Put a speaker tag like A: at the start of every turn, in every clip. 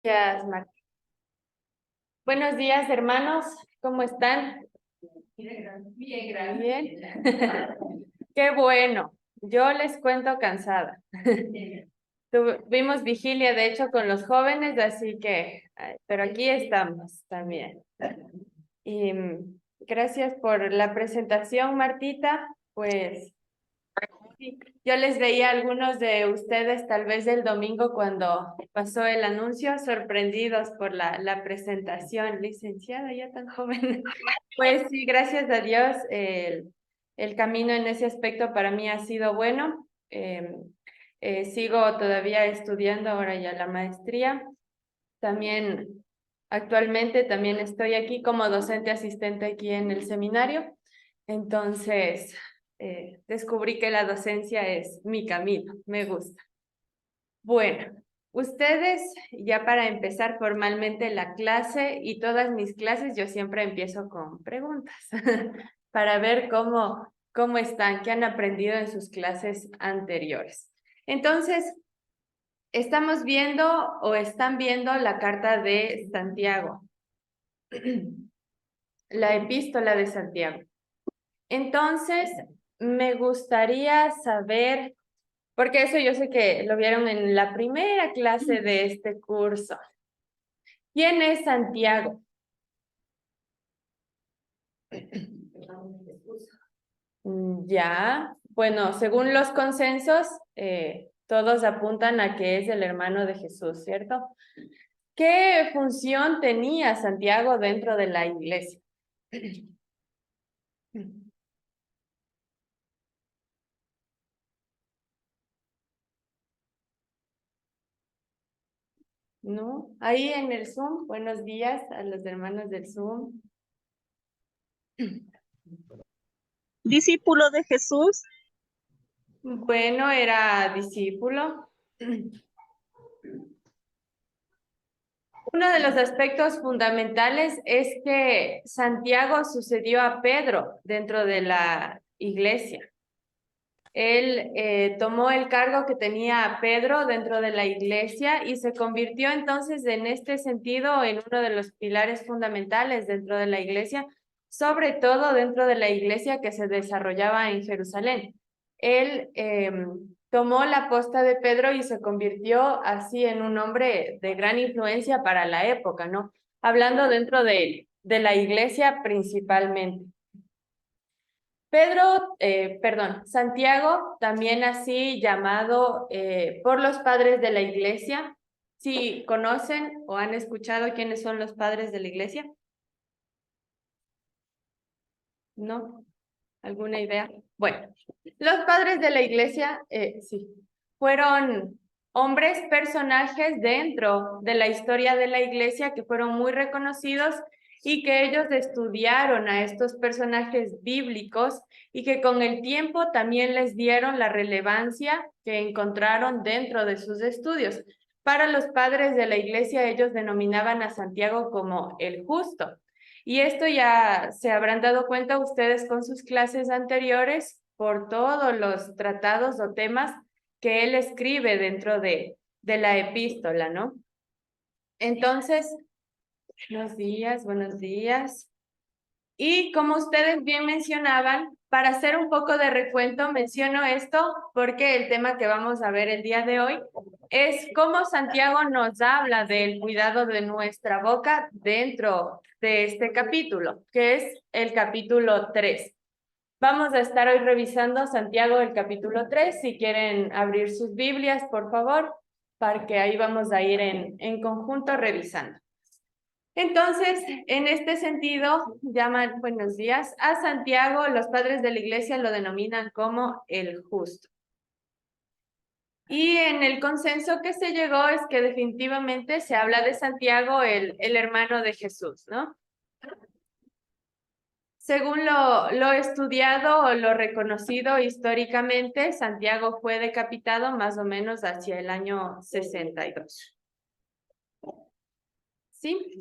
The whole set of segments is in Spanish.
A: Gracias, Marta. Buenos días, hermanos. ¿Cómo están?
B: Bien, gracias.
A: Bien. Qué bueno. Yo les cuento cansada. Tuvimos vigilia, de hecho, con los jóvenes, así que, pero aquí estamos también. Y gracias por la presentación, Martita. Pues sí, yo les veía a algunos de ustedes, tal vez el domingo cuando pasó el anuncio, sorprendidos por la presentación. Licenciada, ya tan joven. Pues sí, gracias a Dios, el camino en ese aspecto para mí ha sido bueno. Sigo todavía estudiando ahora ya la maestría. También actualmente también estoy aquí como docente asistente aquí en el seminario. Entonces, descubrí que la docencia es mi camino, me gusta. Bueno, ustedes, ya para empezar formalmente la clase y todas mis clases, yo siempre empiezo con preguntas para ver cómo están, qué han aprendido en sus clases anteriores. Entonces, estamos viendo o están viendo la carta de Santiago, la epístola de Santiago. Entonces, me gustaría saber, porque eso yo sé que lo vieron en la primera clase de este curso. ¿Quién es Santiago? Ya, bueno, según los consensos, todos apuntan a que es el hermano de Jesús, ¿cierto? ¿Qué función tenía Santiago dentro de la iglesia? ¿No? Ahí en el Zoom, buenos días a los hermanos del Zoom.
B: Discípulo de Jesús.
A: Bueno, era discípulo. Uno de los aspectos fundamentales es que Santiago sucedió a Pedro dentro de la iglesia. Él tomó el cargo que tenía Pedro dentro de la iglesia y se convirtió entonces en este sentido en uno de los pilares fundamentales dentro de la iglesia, sobre todo dentro de la iglesia que se desarrollaba en Jerusalén. Él tomó la posta de Pedro y se convirtió así en un hombre de gran influencia para la época, ¿no? Hablando dentro de la iglesia principalmente. Santiago, también así llamado por los padres de la iglesia. Si conocen o han escuchado quiénes son los padres de la iglesia. ¿No? ¿Alguna idea? Bueno, los padres de la iglesia, sí, fueron hombres, personajes dentro de la historia de la iglesia que fueron muy reconocidos y que ellos estudiaron a estos personajes bíblicos y que con el tiempo también les dieron la relevancia que encontraron dentro de sus estudios. Para los padres de la iglesia, ellos denominaban a Santiago como el justo. Y esto ya se habrán dado cuenta ustedes con sus clases anteriores por todos los tratados o temas que él escribe dentro de la epístola, ¿no? Entonces, buenos días, buenos días. Y como ustedes bien mencionaban, para hacer un poco de recuento, menciono esto porque el tema que vamos a ver el día de hoy es cómo Santiago nos habla del cuidado de nuestra boca dentro de este capítulo, que es el capítulo 3. Vamos a estar hoy revisando Santiago el capítulo 3. Si quieren abrir sus Biblias, por favor, para que ahí vamos a ir en conjunto revisando. Entonces, en este sentido, llaman buenos días a Santiago, los padres de la iglesia lo denominan como el justo. Y en el consenso que se llegó es que definitivamente se habla de Santiago, el hermano de Jesús, ¿no? Según lo estudiado o lo reconocido históricamente, Santiago fue decapitado más o menos hacia el año 62. ¿Sí?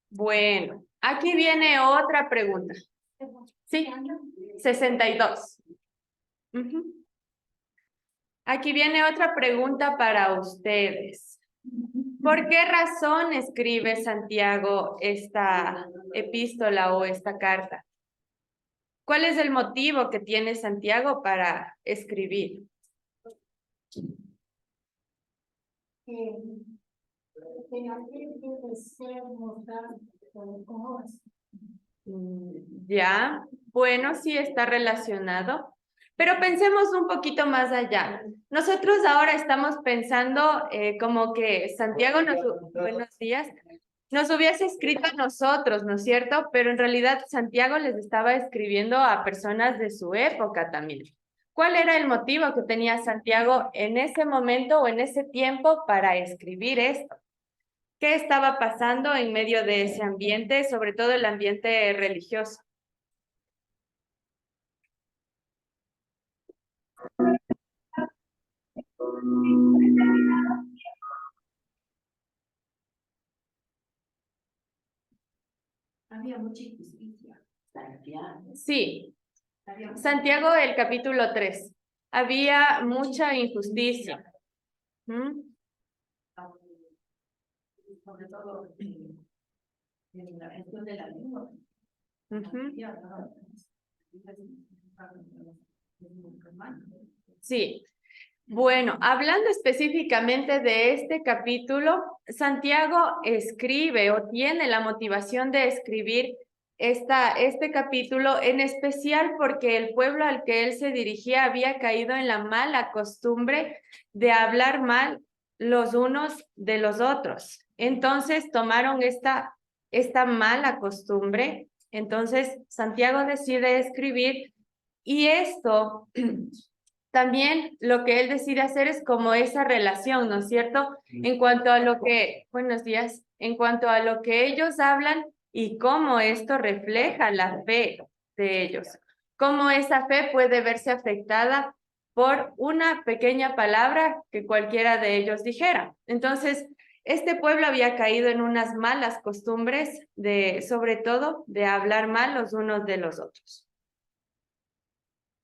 A: Bueno, aquí viene otra pregunta. Sí, 62. Aquí viene otra pregunta para ustedes. ¿Por qué razón escribe Santiago esta epístola o esta carta? ¿Cuál es el motivo que tiene Santiago para escribir? Ya, bueno, sí está relacionado, pero pensemos un poquito más allá. Nosotros ahora estamos pensando como que Santiago buenos días, nos hubiese escrito a nosotros, ¿no es cierto? Pero en realidad Santiago les estaba escribiendo a personas de su época también. ¿Cuál era el motivo que tenía Santiago en ese momento o en ese tiempo para escribir esto? ¿Qué estaba pasando en medio de ese ambiente, sobre todo el ambiente religioso?
B: Había mucha injusticia.
A: Sí, Santiago, el capítulo 3. Había mucha injusticia. ¿Mm?
B: Sobre todo en la cuestión de la lengua.
A: Ujú. Sí. Bueno, hablando específicamente de este capítulo, Santiago escribe o tiene la motivación de escribir este capítulo, en especial porque el pueblo al que él se dirigía había caído en la mala costumbre de hablar mal los unos de los otros. Entonces tomaron esta mala costumbre. Entonces Santiago decide escribir y esto también lo que él decide hacer es como esa relación, ¿no es cierto? En cuanto a lo que, buenos días, en cuanto a lo que ellos hablan y cómo esto refleja la fe de ellos, cómo esa fe puede verse afectada por una pequeña palabra que cualquiera de ellos dijera. Entonces, este pueblo había caído en unas malas costumbres sobre todo, de hablar mal los unos de los otros.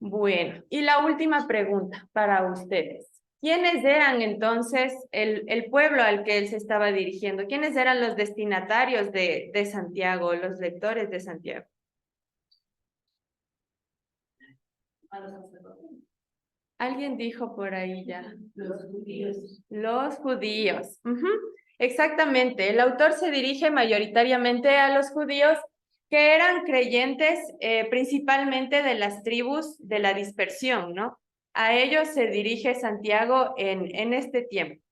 A: Bueno, y la última pregunta para ustedes. ¿Quiénes eran entonces el pueblo al que él se estaba dirigiendo? ¿Quiénes eran los destinatarios de Santiago, los lectores de Santiago? Alguien dijo por ahí ya.
B: Los judíos.
A: Los judíos. Ujú. Exactamente. El autor se dirige mayoritariamente a los judíos que eran creyentes principalmente de las tribus de la dispersión, ¿no? A ellos se dirige Santiago en este tiempo.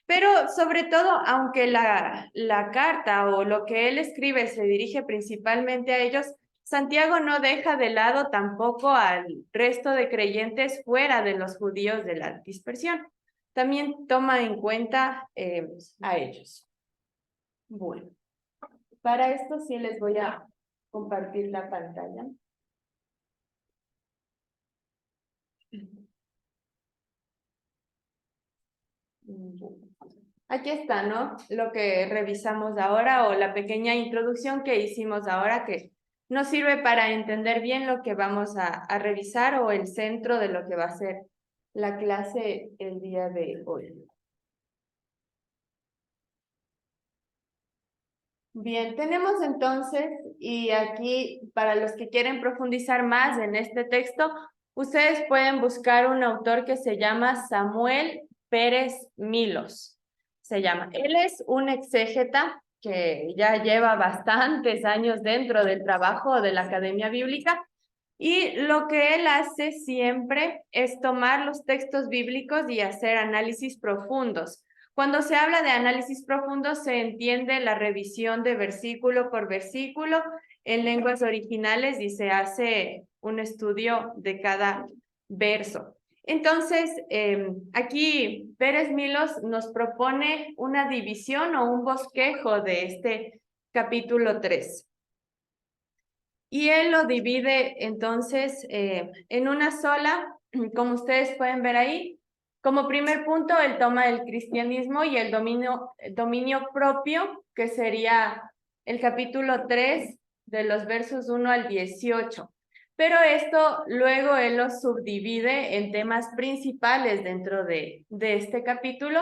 A: Pero sobre todo, aunque la carta o lo que él escribe se dirige principalmente a ellos, Santiago no deja de lado tampoco al resto de creyentes fuera de los judíos de la dispersión. También toma en cuenta a ellos. Bueno, para esto sí les voy a compartir la pantalla. Aquí está, ¿no? Lo que revisamos ahora o la pequeña introducción que hicimos ahora que nos sirve para entender bien lo que vamos a revisar o el centro de lo que va a ser la clase el día de hoy. Bien, tenemos entonces, y aquí para los que quieren profundizar más en este texto, ustedes pueden buscar un autor que se llama Samuel Pérez Milos. Se llama. Él es un exégeta que ya lleva bastantes años dentro del trabajo de la Academia Bíblica y lo que él hace siempre es tomar los textos bíblicos y hacer análisis profundos. Cuando se habla de análisis profundo, se entiende la revisión de versículo por versículo en lenguas originales y se hace un estudio de cada verso. Entonces, aquí Pérez Milos nos propone una división o un bosquejo de este capítulo 3. Y él lo divide entonces en una sola, como ustedes pueden ver ahí. Como primer punto, él toma el cristianismo y el dominio propio, que sería el capítulo 3 de los versos 1 al 18. Pero esto luego él lo subdivide en temas principales dentro de este capítulo,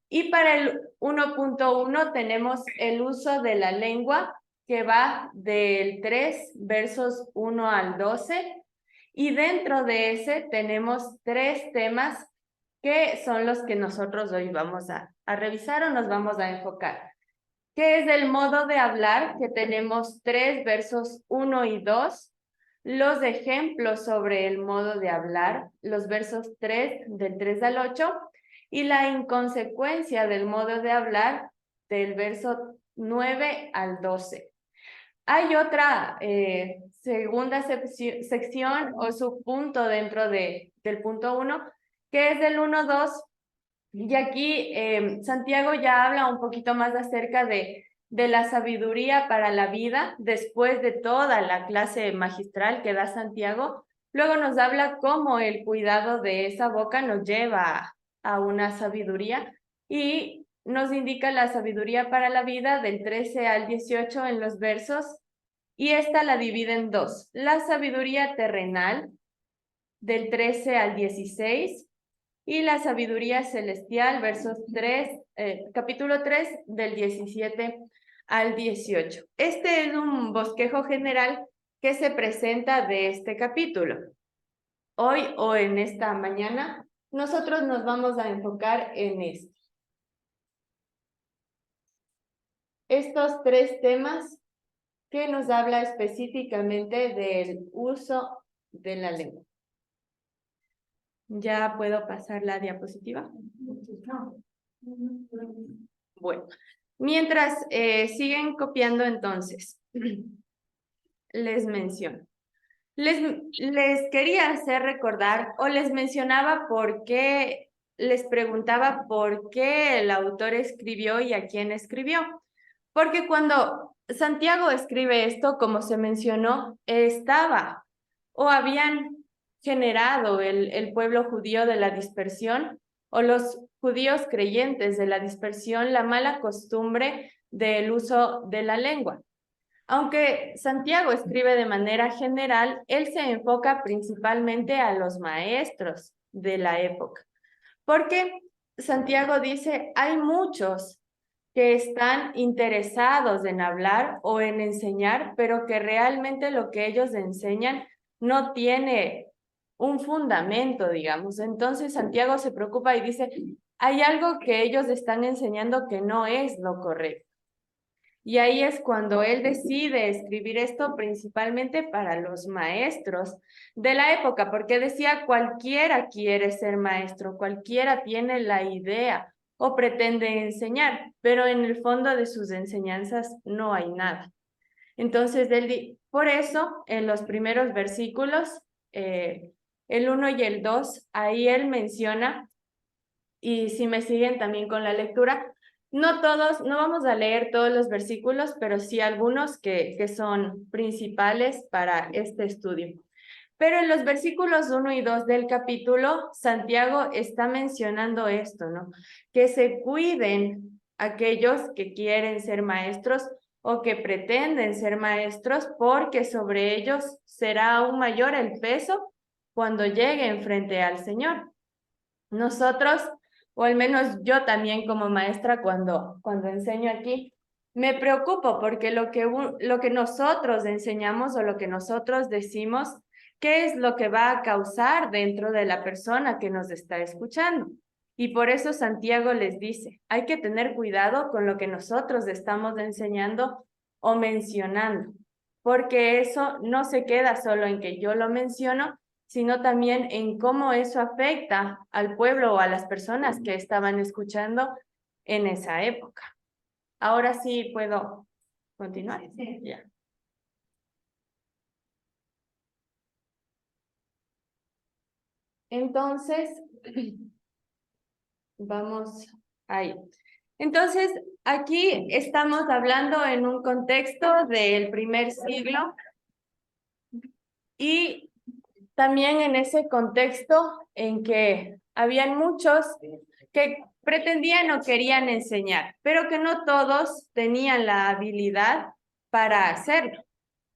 A: Y para el 1.1 tenemos el uso de la lengua, que va del 3 versos 1 al 12. Y dentro de ese tenemos 3 temas que son los que nosotros hoy vamos a revisar o nos vamos a enfocar. Que es el modo de hablar, que tenemos 3 versos 1 y 2. Los ejemplos sobre el modo de hablar, los versos 3, del 3 al 8, y la inconsecuencia del modo de hablar del verso 9 al 12. Hay otra segunda sección o subpunto dentro del punto 1, que es del 1-2, y aquí Santiago ya habla un poquito más acerca de la sabiduría para la vida, después de toda la clase magistral que da Santiago. Luego nos habla cómo el cuidado de esa boca nos lleva a una sabiduría y nos indica la sabiduría para la vida del 13 al 18 en los versos, y esta la divide en 2. La sabiduría terrenal del 13 al 16 y la sabiduría celestial, versos 3, capítulo 3 del 17 al 18. Este es un bosquejo general que se presenta de este capítulo. Hoy o en esta mañana, nosotros nos vamos a enfocar en esto. Estos 3 temas que nos habla específicamente del uso de la lengua. ¿Ya puedo pasar la diapositiva? Bueno, mientras siguen copiando entonces, les menciono. Les quería hacer recordar o les mencionaba por qué, les preguntaba por qué el autor escribió y a quién escribió. Porque cuando Santiago escribe esto, como se mencionó, estaba o habían generado el pueblo judío de la dispersión o los judíos creyentes de la dispersión la mala costumbre del uso de la lengua. Aunque Santiago escribe de manera general, él se enfoca principalmente a los maestros de la época, porque Santiago dice, hay muchos que están interesados en hablar o en enseñar, pero que realmente lo que ellos enseñan no tiene un fundamento, digamos. Entonces Santiago se preocupa y dice, hay algo que ellos están enseñando que no es lo correcto. Y ahí es cuando él decide escribir esto principalmente para los maestros de la época, porque decía, cualquiera quiere ser maestro, cualquiera tiene la idea o pretende enseñar, pero en el fondo de sus enseñanzas no hay nada. Entonces, por eso, en los primeros versículos, el 1 y el 2, ahí él menciona, y si me siguen también con la lectura, no todos, no vamos a leer todos los versículos, pero sí algunos que son principales para este estudio. Pero en los versículos 1 y 2 del capítulo, Santiago está mencionando esto, ¿no? Que se cuiden aquellos que quieren ser maestros o que pretenden ser maestros, porque sobre ellos será aún mayor el peso cuando lleguen frente al Señor. Nosotros, o al menos yo también como maestra cuando enseño aquí, me preocupo porque lo que nosotros enseñamos o lo que nosotros decimos, ¿qué es lo que va a causar dentro de la persona que nos está escuchando? Y por eso Santiago les dice, hay que tener cuidado con lo que nosotros estamos enseñando o mencionando, porque eso no se queda solo en que yo lo menciono, sino también en cómo eso afecta al pueblo o a las personas que estaban escuchando en esa época. Ahora sí puedo continuar.
B: Sí.
A: Ya. Entonces, vamos ahí. Entonces, aquí estamos hablando en un contexto del primer siglo y también en ese contexto en que habían muchos que pretendían o querían enseñar, pero que no todos tenían la habilidad para hacerlo.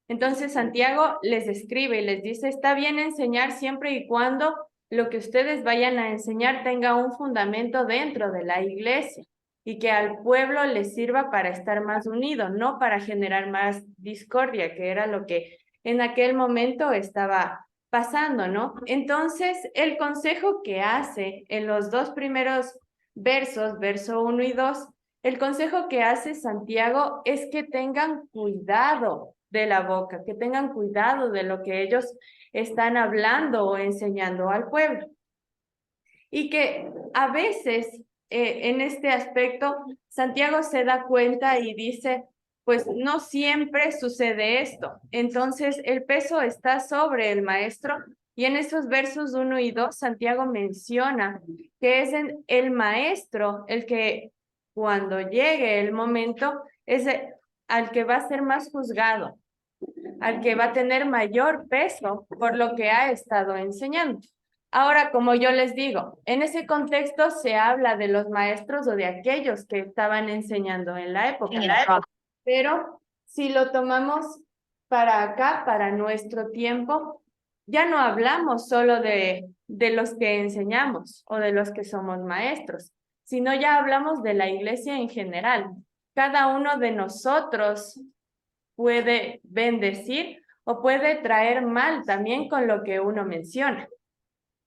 A: Entonces Santiago les escribe y les dice, está bien enseñar siempre y cuando lo que ustedes vayan a enseñar tenga un fundamento dentro de la iglesia y que al pueblo les sirva para estar más unido, no para generar más discordia, que era lo que en aquel momento estaba pasando, ¿no? Entonces, el consejo que hace en los dos primeros versos, verso 1 y 2, el consejo que hace Santiago es que tengan cuidado de la boca, que tengan cuidado de lo que ellos están hablando o enseñando al pueblo. Y que a veces en este aspecto Santiago se da cuenta y dice, pues no siempre sucede esto. Entonces el peso está sobre el maestro y en esos versos 1 y 2 Santiago menciona que es el maestro el que cuando llegue el momento es al que va a ser más juzgado, al que va a tener mayor peso por lo que ha estado enseñando. Ahora, como yo les digo, en ese contexto se habla de los maestros o de aquellos que estaban enseñando en la época. Pero si lo tomamos para acá, para nuestro tiempo, ya no hablamos solo de los que enseñamos o de los que somos maestros, sino ya hablamos de la iglesia en general. Cada uno de nosotros puede bendecir o puede traer mal también con lo que uno menciona.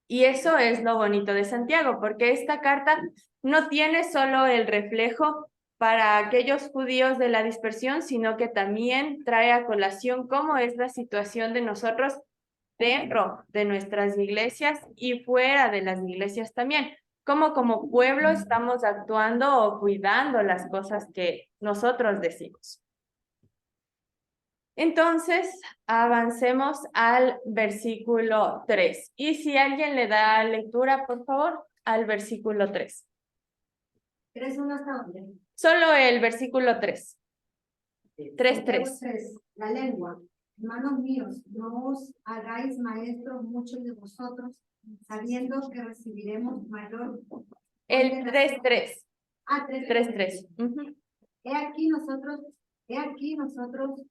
A: Y eso es lo bonito de Santiago, porque esta carta no tiene solo el reflejo para aquellos judíos de la dispersión, sino que también trae a colación cómo es la situación de nosotros dentro de nuestras iglesias y fuera de las iglesias también. Cómo como pueblo estamos actuando o cuidando las cosas que nosotros decimos. Entonces, avancemos al versículo 3. Y si alguien le da lectura, por favor, al versículo 3.
B: ¿Tres uno hasta dónde?
A: Solo el versículo 3. 3:3.
B: La lengua. Hermanos míos, no os hagáis maestros muchos de vosotros, sabiendo que recibiremos mayor.
A: El 3:3.
B: Ah,
A: 3:3.
B: He aquí nosotros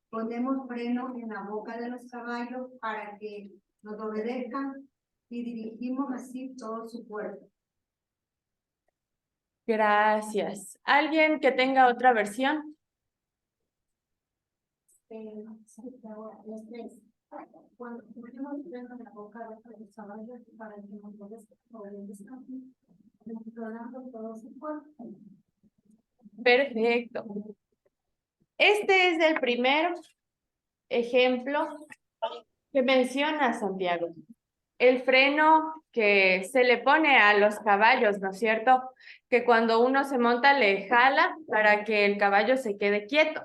B: ponemos freno en la boca de los caballos para que nos obedezcan y dirigimos así todo su cuerpo.
A: Gracias. ¿Alguien que tenga otra versión?
B: Los tres. Cuando ponemos freno en la boca de los caballos para que nos obedezcan, controlando todo su cuerpo.
A: Perfecto. Este es el primer ejemplo que menciona Santiago. El freno que se le pone a los caballos, ¿no es cierto? Que cuando uno se monta le jala para que el caballo se quede quieto.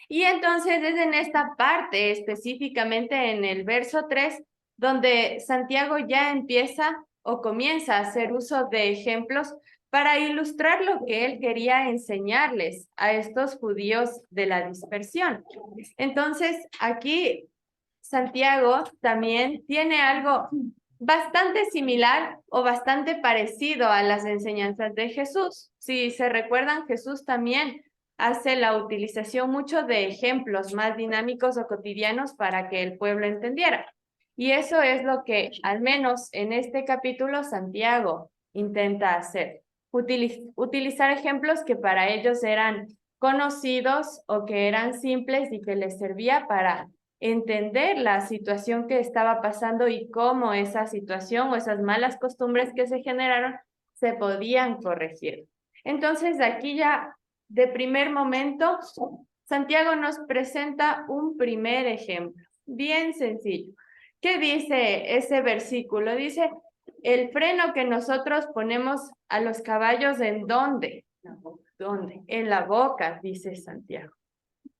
A: Y entonces es en esta parte, específicamente en el verso 3, donde Santiago ya empieza o comienza a hacer uso de ejemplos para ilustrar lo que él quería enseñarles a estos judíos de la dispersión. Entonces, aquí Santiago también tiene algo bastante similar o bastante parecido a las enseñanzas de Jesús. Si se recuerdan, Jesús también hace la utilización mucho de ejemplos más dinámicos o cotidianos para que el pueblo entendiera. Y eso es lo que, al menos en este capítulo, Santiago intenta hacer. Utilizar ejemplos que para ellos eran conocidos o que eran simples y que les servía para entender la situación que estaba pasando y cómo esa situación o esas malas costumbres que se generaron se podían corregir. Entonces, aquí ya de primer momento, Santiago nos presenta un primer ejemplo, bien sencillo. ¿Qué dice ese versículo? Dice, el freno que nosotros ponemos a los caballos, ¿en dónde? ¿Dónde? En la boca, dice Santiago.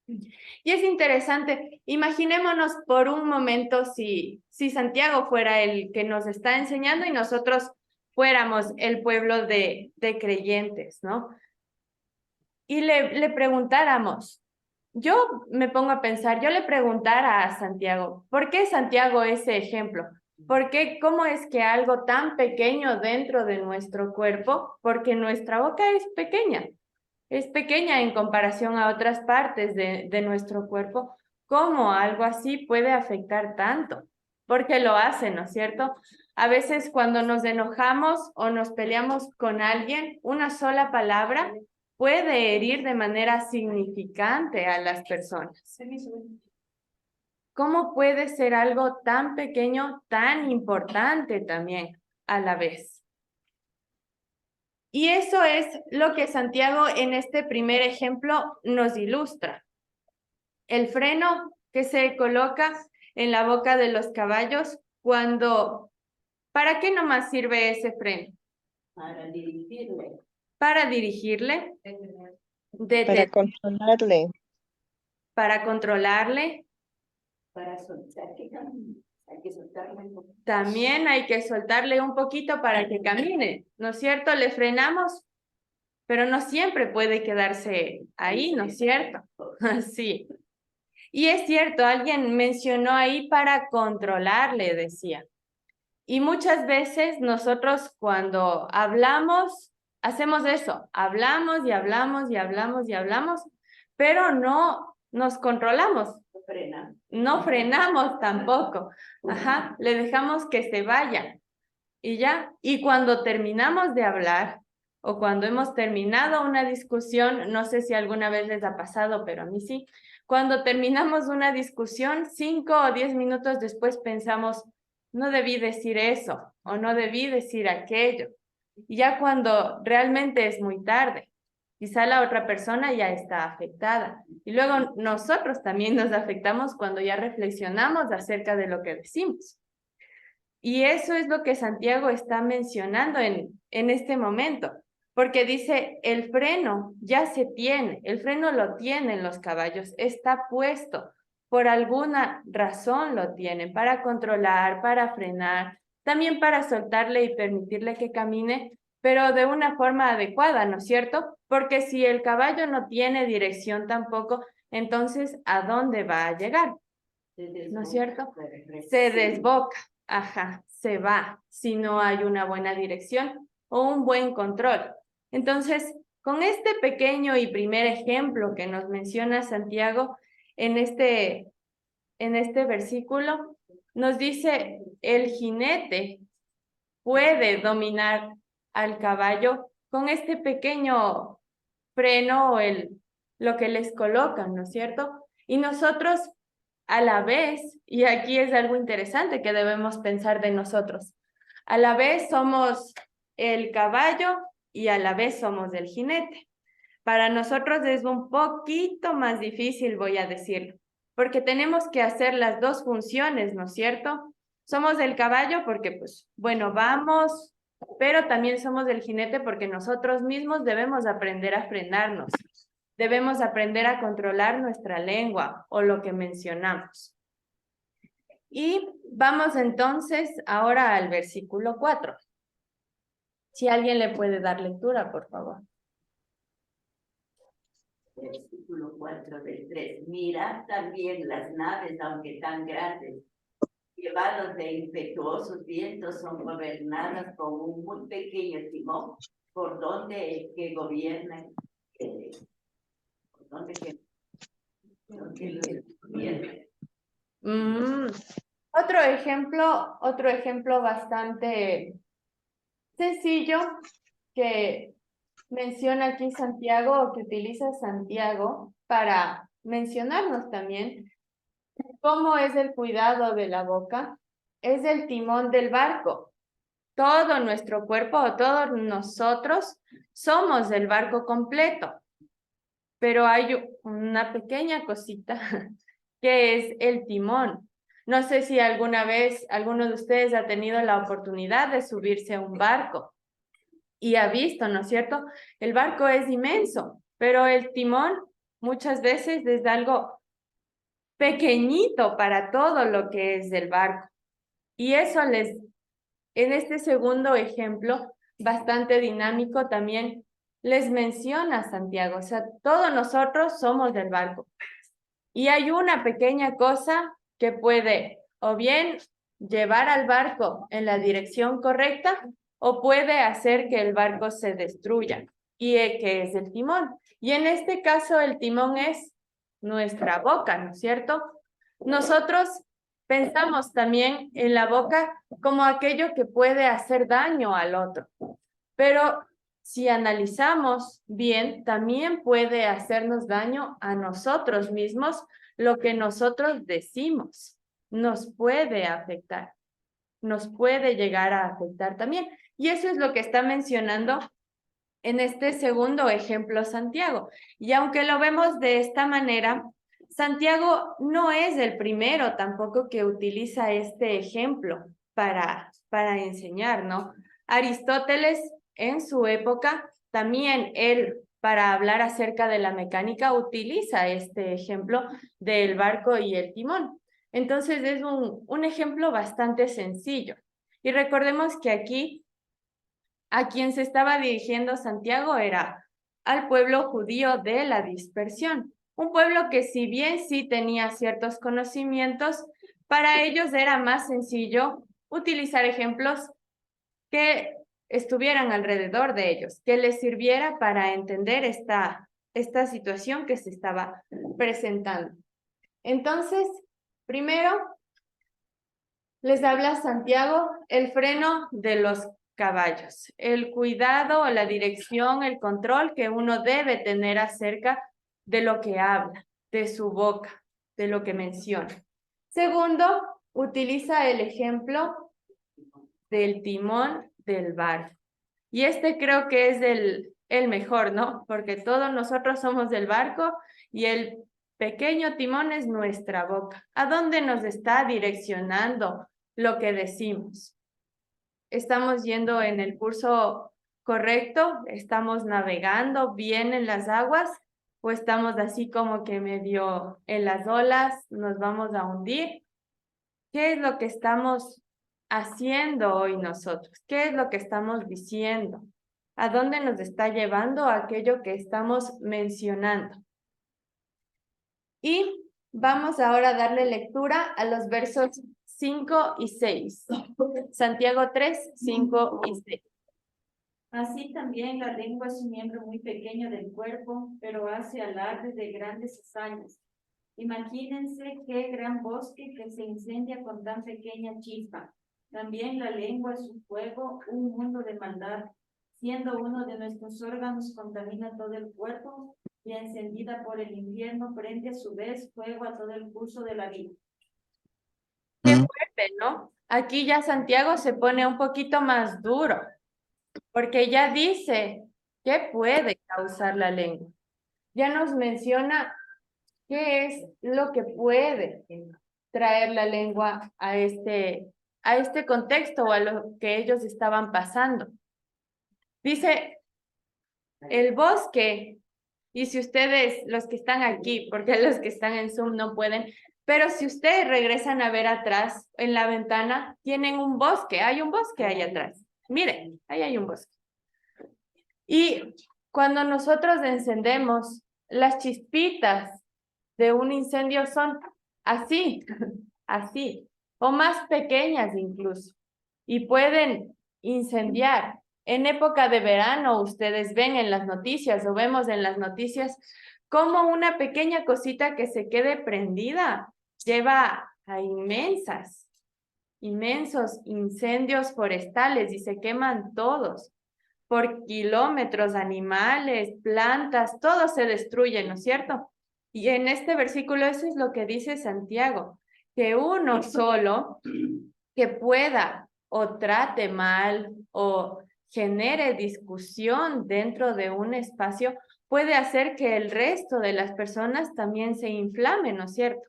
A: Y es interesante, imaginémonos por un momento si Santiago fuera el que nos está enseñando y nosotros fuéramos el pueblo de creyentes, ¿no? Y le preguntáramos, yo me pongo a pensar, yo le preguntara a Santiago, ¿por qué Santiago ese ejemplo? ¿Por qué? ¿Cómo es que algo tan pequeño dentro de nuestro cuerpo, porque nuestra boca es pequeña en comparación a otras partes de nuestro cuerpo, cómo algo así puede afectar tanto? porque lo hacen, ¿no es cierto? A veces cuando nos enojamos o nos peleamos con alguien, una sola palabra puede herir de manera significante a las personas. ¿Cómo puede ser algo tan pequeño, tan importante también a la vez? Y eso es lo que Santiago en este primer ejemplo nos ilustra. El freno que se coloca en la boca de los caballos cuando... ¿Para qué nomás sirve ese freno?
C: Para dirigirle.
A: Para dirigirle,
D: Para controlarle.
A: para controlarle.
C: Para soltar, hay que soltarle un poco.
A: También hay que soltarle un poquito para que camine, ¿no es cierto? Le frenamos, pero no siempre puede quedarse ahí, ¿no es cierto? Sí. Y es cierto, alguien mencionó ahí para controlarle, decía. Y muchas veces nosotros cuando hablamos, hacemos eso, hablamos y hablamos y hablamos y hablamos, pero no nos controlamos. No frenamos tampoco. Ajá, le dejamos que se vaya. Y ya, y cuando terminamos de hablar, o cuando hemos terminado una discusión, no sé si alguna vez les ha pasado, pero a mí sí, cuando terminamos una discusión, 5 o 10 minutos después pensamos, no debí decir eso, o no debí decir aquello. Y ya cuando realmente es muy tarde, quizá la otra persona ya está afectada. Y luego nosotros también nos afectamos cuando ya reflexionamos acerca de lo que decimos. Y eso es lo que Santiago está mencionando en este momento, porque dice, el freno ya se tiene, el freno lo tienen los caballos, está puesto, por alguna razón lo tienen, para controlar, para frenar, también para soltarle y permitirle que camine, pero de una forma adecuada, ¿no es cierto? Porque si el caballo no tiene dirección tampoco, entonces, ¿a dónde va a llegar? ¿No es cierto? Se desboca. Ajá, se va si no hay una buena dirección o un buen control. Entonces, con este pequeño y primer ejemplo que nos menciona Santiago en este versículo, nos dice, el jinete puede dominar al caballo con este pequeño freno o lo que les colocan, ¿no es cierto? Y nosotros a la vez, y aquí es algo interesante que debemos pensar de nosotros, a la vez somos el caballo y a la vez somos el jinete. Para nosotros es un poquito más difícil, voy a decirlo, porque tenemos que hacer las dos funciones, ¿no es cierto? Somos el caballo porque, pues, bueno, vamos, pero también somos el jinete porque nosotros mismos debemos aprender a frenarnos. Debemos aprender a controlar nuestra lengua o lo que mencionamos. Y vamos entonces ahora al versículo 4. Si alguien le puede dar lectura, por favor.
C: Versículo 4 del 3. Mirad también las naves, aunque tan grandes, llevados de impetuosos vientos, son gobernadas con un muy pequeño timón, por donde el que gobierna,
A: Otro ejemplo bastante sencillo que menciona aquí Santiago, o que utiliza Santiago para mencionarnos también cómo es el cuidado de la boca, es el timón del barco. Todo nuestro cuerpo o todos nosotros somos el barco completo, pero hay una pequeña cosita que es el timón. No sé si alguna vez alguno de ustedes ha tenido la oportunidad de subirse a un barco y ha visto, ¿no es cierto? El barco es inmenso, pero el timón muchas veces es algo pequeñito para todo lo que es el barco. Y eso en este segundo ejemplo, bastante dinámico también, les menciona Santiago. O sea, todos nosotros somos del barco. Y hay una pequeña cosa que puede o bien llevar al barco en la dirección correcta o puede hacer que el barco se destruya, y que es el timón. Y en este caso el timón es nuestra boca, ¿no es cierto? Nosotros pensamos también en la boca como aquello que puede hacer daño al otro. Pero si analizamos bien, también puede hacernos daño a nosotros mismos lo que nosotros decimos. Nos puede afectar, nos puede llegar a afectar también. Y eso es lo que está mencionando en este segundo ejemplo Santiago. Y aunque lo vemos de esta manera, Santiago no es el primero tampoco que utiliza este ejemplo para enseñar, ¿no? Aristóteles en su época, también él para hablar acerca de la mecánica utiliza este ejemplo del barco y el timón. Entonces es un ejemplo bastante sencillo. Y recordemos que aquí a quien se estaba dirigiendo Santiago era al pueblo judío de la dispersión, un pueblo que si bien sí tenía ciertos conocimientos, para ellos era más sencillo utilizar ejemplos que estuvieran alrededor de ellos, que les sirviera para entender esta situación que se estaba presentando. Entonces, primero, les habla Santiago el freno de los caballos, el cuidado, la dirección, el control que uno debe tener acerca de lo que habla, de su boca, de lo que menciona. Segundo, utiliza el ejemplo del timón del barco. Y este creo que es el mejor, ¿no? Porque todos nosotros somos del barco y el pequeño timón es nuestra boca. ¿A dónde nos está direccionando lo que decimos? ¿Estamos yendo en el curso correcto? ¿Estamos navegando bien en las aguas? ¿O estamos así como que medio en las olas, nos vamos a hundir? ¿Qué es lo que estamos haciendo hoy nosotros? ¿Qué es lo que estamos diciendo? ¿A dónde nos está llevando aquello que estamos mencionando? Y vamos ahora a darle lectura a los versos 5 y 6. Santiago 3, 5 y 6.
E: Así también la lengua es un miembro muy pequeño del cuerpo, pero hace alarde de grandes hazañas. Imagínense qué gran bosque que se incendia con tan pequeña chispa. También la lengua es un fuego, un mundo de maldad. Siendo uno de nuestros órganos, contamina todo el cuerpo y encendida por el infierno, prende a su vez fuego a todo el curso de la vida.
A: Qué fuerte, ¿no? Aquí ya Santiago se pone un poquito más duro, porque ya dice qué puede causar la lengua. Ya nos menciona qué es lo que puede traer la lengua a este contexto o a lo que ellos estaban pasando. Dice, el bosque, y si ustedes, los que están aquí, porque los que están en Zoom no pueden, pero si ustedes regresan a ver atrás, en la ventana, tienen un bosque, hay un bosque ahí atrás. Miren, ahí hay un bosque. Y cuando nosotros encendemos, las chispitas de un incendio son así, así, o más pequeñas incluso, y pueden incendiar. En época de verano, ustedes ven en las noticias o vemos en las noticias cómo una pequeña cosita que se quede prendida lleva a inmensos incendios forestales y se queman todos. Por kilómetros, animales, plantas, todo se destruye, ¿no es cierto? Y en este versículo eso es lo que dice Santiago, que uno solo que pueda o trate mal o genere discusión dentro de un espacio puede hacer que el resto de las personas también se inflamen, ¿no es cierto?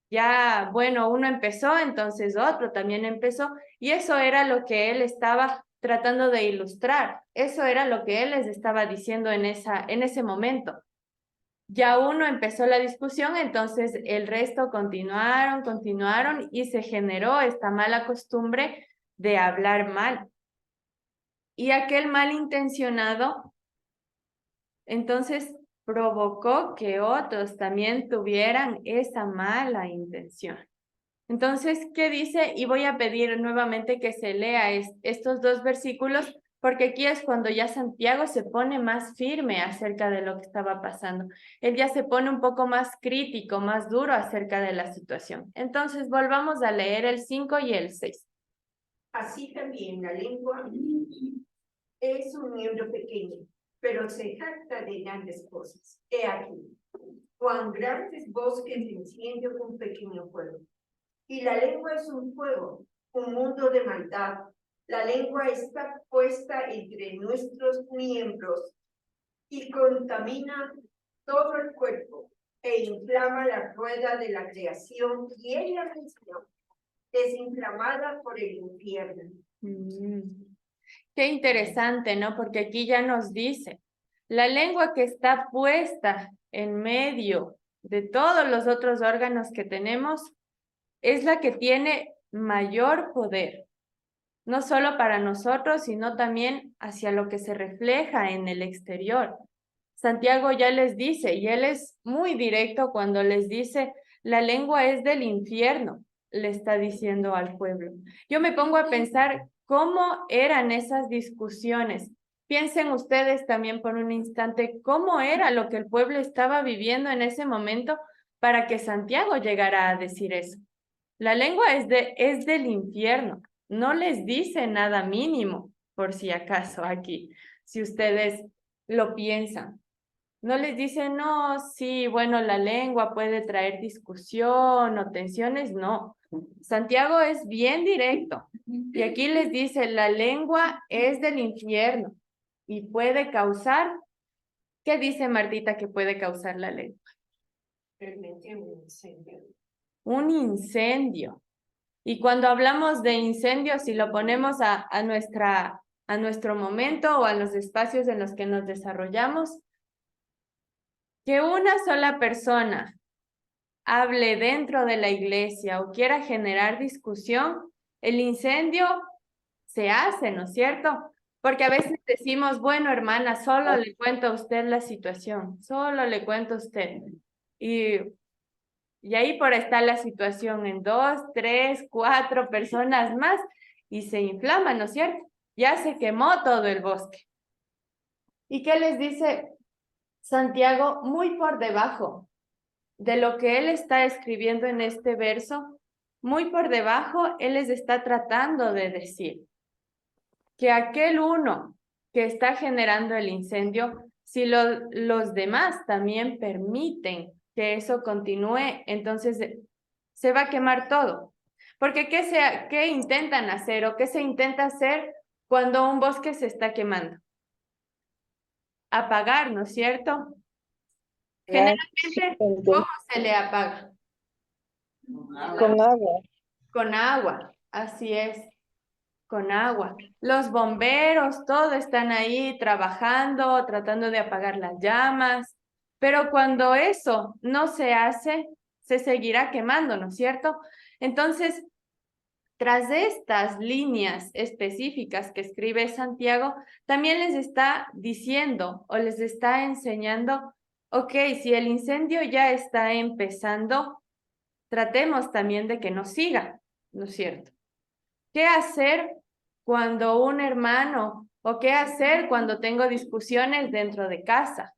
A: Ya, bueno, uno empezó, entonces otro también empezó, y eso era lo que él estaba tratando de ilustrar, eso era lo que él les estaba diciendo en ese momento. Ya uno empezó la discusión, entonces el resto continuaron y se generó esta mala costumbre de hablar mal. Y aquel malintencionado, entonces provocó que otros también tuvieran esa mala intención. Entonces, ¿qué dice? Y voy a pedir nuevamente que se lea estos dos versículos porque aquí es cuando ya Santiago se pone más firme acerca de lo que estaba pasando. Él ya se pone un poco más crítico, más duro acerca de la situación. Entonces, volvamos a leer el 5 y el 6.
F: Así también la lengua es un miembro pequeño, pero se jacta de grandes cosas. He aquí, cuán grandes bosques de incendio con pequeño fuego. Y la lengua es un fuego, un mundo de maldad. La lengua está puesta entre nuestros miembros y contamina todo el cuerpo e inflama la rueda de la creación, y ella misma es inflamada por el infierno.
A: Qué interesante, ¿no? Porque aquí ya nos dice, la lengua que está puesta en medio de todos los otros órganos que tenemos es la que tiene mayor poder, no solo para nosotros, sino también hacia lo que se refleja en el exterior. Santiago ya les dice, y él es muy directo cuando les dice, la lengua es del infierno, le está diciendo al pueblo. Yo me pongo a pensar cómo eran esas discusiones. Piensen ustedes también por un instante cómo era lo que el pueblo estaba viviendo en ese momento para que Santiago llegara a decir eso. La lengua es del infierno, no les dice nada mínimo, por si acaso aquí, si ustedes lo piensan. No les dice, no, sí, bueno, la lengua puede traer discusión o tensiones, no. Santiago es bien directo y aquí les dice, la lengua es del infierno y puede causar, ¿qué dice Martita que puede causar la lengua?
F: Realmente un incendio.
A: Un incendio. Y cuando hablamos de incendios, si lo ponemos a nuestro momento o a los espacios en los que nos desarrollamos, que una sola persona hable dentro de la iglesia o quiera generar discusión, el incendio se hace, ¿no es cierto? Porque a veces decimos, bueno, hermana, solo le cuento a usted la situación, solo le cuento a usted. Y ahí por está la situación en 2, 3, 4 personas más y se inflama, ¿no es cierto? Ya se quemó todo el bosque. ¿Y qué les dice Santiago? Muy por debajo de lo que él está escribiendo en este verso, muy por debajo, él les está tratando de decir que aquel uno que está generando el incendio, si los demás también permiten que eso continúe, entonces se va a quemar todo. Porque ¿qué intentan hacer o qué se intenta hacer cuando un bosque se está quemando? Apagar, ¿no es cierto? Generalmente, ¿cómo se le apaga?
D: Con agua.
A: Con agua, así es, con agua. Los bomberos, todos están ahí trabajando, tratando de apagar las llamas, pero cuando eso no se hace, se seguirá quemando, ¿no es cierto? Entonces, tras estas líneas específicas que escribe Santiago, también les está diciendo o les está enseñando, ok, si el incendio ya está empezando, tratemos también de que no siga, ¿no es cierto? ¿Qué hacer cuando un hermano o qué hacer cuando tengo discusiones dentro de casa?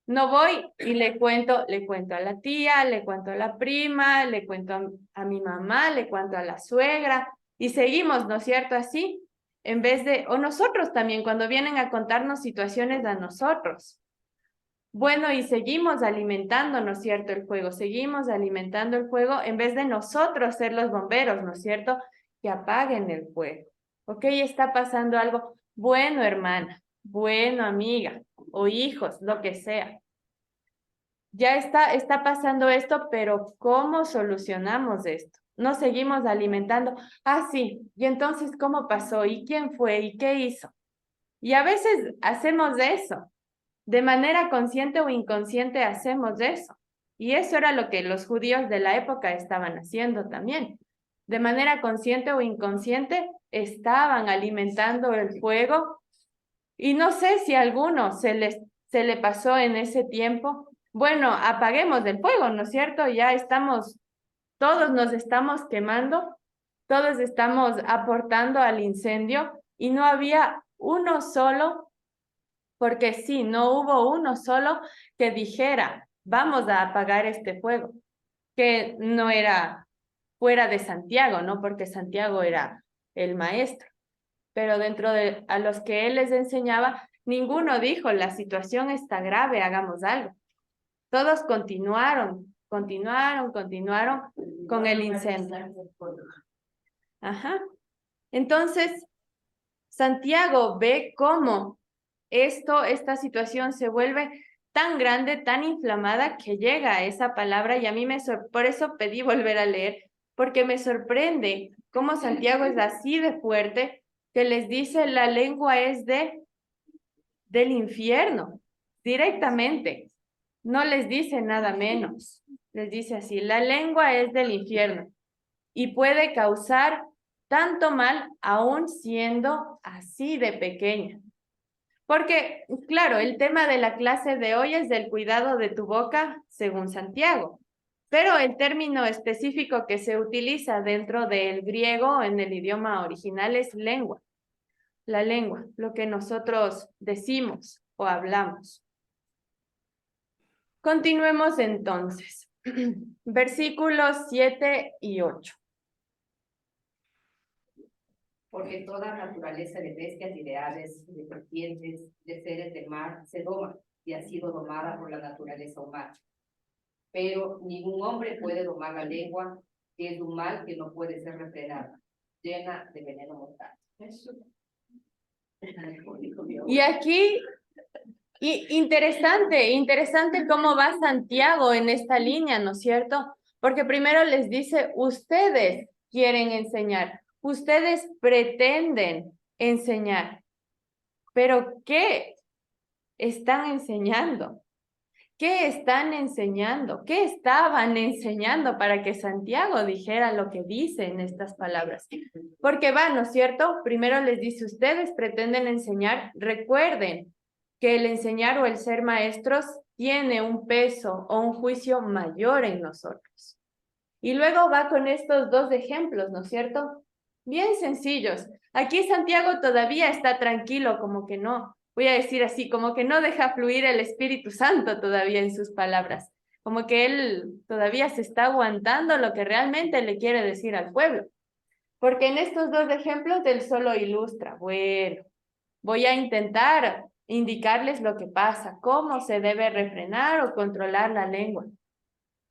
A: No voy y le cuento a la tía, le cuento a la prima, le cuento a mi mamá, le cuento a la suegra y seguimos, ¿no es cierto? Así, en vez de, o nosotros también, cuando vienen a contarnos situaciones a nosotros. Bueno, y seguimos alimentando, ¿no es cierto?, el fuego, seguimos alimentando el fuego en vez de nosotros ser los bomberos, ¿no es cierto?, que apaguen el fuego. ¿Ok? Está pasando algo. Bueno, hermana, bueno, amiga, o hijos, lo que sea. Ya está pasando esto, pero ¿cómo solucionamos esto? No seguimos alimentando. Ah, sí, y entonces, ¿cómo pasó? ¿Y quién fue? ¿Y qué hizo? Y a veces hacemos eso. De manera consciente o inconsciente hacemos eso. Y eso era lo que los judíos de la época estaban haciendo también. De manera consciente o inconsciente estaban alimentando el fuego. Y no sé si a alguno se le pasó en ese tiempo. Bueno, apaguemos el fuego, ¿no es cierto? Ya estamos, todos nos estamos quemando, todos estamos aportando al incendio y no había uno solo, porque sí, no hubo uno solo que dijera, vamos a apagar este fuego, que no era fuera de Santiago, ¿no? Porque Santiago era el maestro, pero dentro de a los que él les enseñaba, ninguno dijo, la situación está grave, hagamos algo. Todos continuaron con el incendio. Ajá. Entonces, Santiago ve cómo esta situación se vuelve tan grande, tan inflamada, que llega a esa palabra y a mí por eso pedí volver a leer, porque me sorprende cómo Santiago es así de fuerte, que les dice la lengua es del infierno, directamente. No les dice nada menos. Les dice así, la lengua es del infierno y puede causar tanto mal aún siendo así de pequeña. Porque, claro, el tema de la clase de hoy es del cuidado de tu boca, según Santiago, pero el término específico que se utiliza dentro del griego en el idioma original es lengua. La lengua, lo que nosotros decimos o hablamos. Continuemos entonces. Versículos 7 y 8.
G: Porque toda naturaleza de bestias y de aves, de serpientes, de seres del mar, se doma y ha sido domada por la naturaleza humana. Pero ningún hombre puede domar la lengua, que es un mal que no puede ser refrenada, llena de veneno mortal.
A: Y aquí, interesante cómo va Santiago en esta línea, ¿no es cierto? Porque primero les dice, ustedes quieren enseñar, ustedes pretenden enseñar, pero ¿qué están enseñando? ¿Qué están enseñando? ¿Qué estaban enseñando para que Santiago dijera lo que dice en estas palabras? Porque va, ¿no es cierto? Primero les dice, ustedes pretenden enseñar, recuerden que el enseñar o el ser maestros tiene un peso o un juicio mayor en nosotros. Y luego va con estos dos ejemplos, ¿no es cierto? Bien sencillos. Aquí Santiago todavía está tranquilo, como que no, voy a decir así, como que no deja fluir el Espíritu Santo todavía en sus palabras, como que él todavía se está aguantando lo que realmente le quiere decir al pueblo. Porque en estos dos ejemplos él solo ilustra, bueno, voy a intentar indicarles lo que pasa, cómo se debe refrenar o controlar la lengua.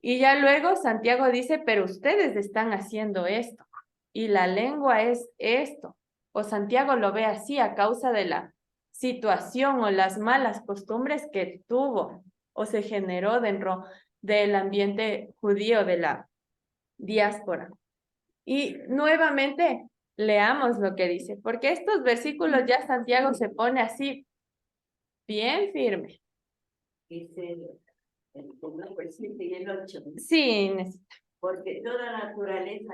A: Y ya luego Santiago dice, pero ustedes están haciendo esto y la lengua es esto. O Santiago lo ve así a causa de la situación o las malas costumbres que tuvo o se generó dentro del ambiente judío de la diáspora. Y nuevamente leamos lo que dice, porque estos versículos ya Santiago se pone así bien firme.
C: Dice el 7 y el 8.
A: Sí,
C: Porque toda naturaleza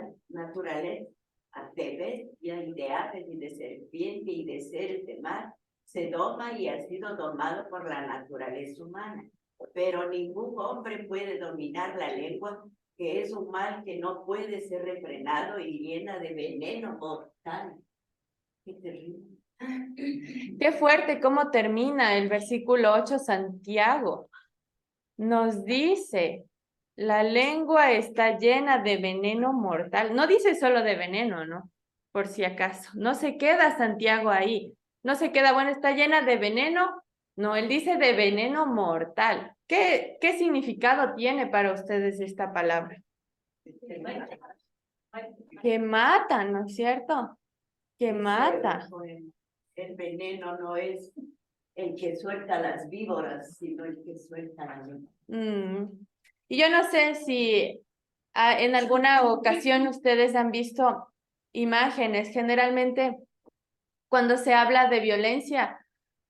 C: de bestia y de aves y de serpiente y de seres de mar se doma y ha sido domado por la naturaleza humana. Pero ningún hombre puede dominar la lengua, que es un mal que no puede ser refrenado y llena de veneno mortal. Qué terrible.
A: Qué fuerte cómo termina el versículo 8 Santiago. Nos dice, la lengua está llena de veneno mortal. No dice solo de veneno, ¿no? Por si acaso. No se queda Santiago ahí. No se queda, bueno, está llena de veneno. No, él dice de veneno mortal. ¿Qué significado tiene para ustedes esta palabra? Que mata, ¿no es cierto? Que mata.
C: El veneno no es el que suelta las víboras, sino el que suelta la lengua.
A: Y yo no sé si en alguna ocasión ustedes han visto imágenes. Generalmente, cuando se habla de violencia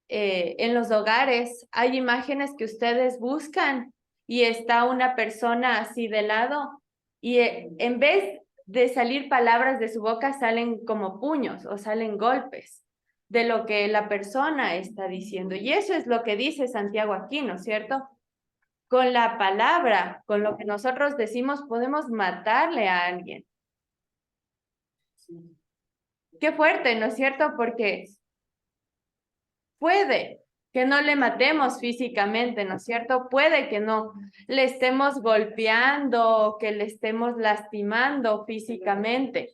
A: en los hogares, hay imágenes que ustedes buscan y está una persona así de lado y en vez de salir palabras de su boca, salen como puños o salen golpes de lo que la persona está diciendo. Y eso es lo que dice Santiago aquí, ¿no es cierto? Con la palabra, con lo que nosotros decimos, podemos matarle a alguien. Qué fuerte, ¿no es cierto? Porque puede que no le matemos físicamente, ¿no es cierto? Puede que no le estemos golpeando, que le estemos lastimando físicamente.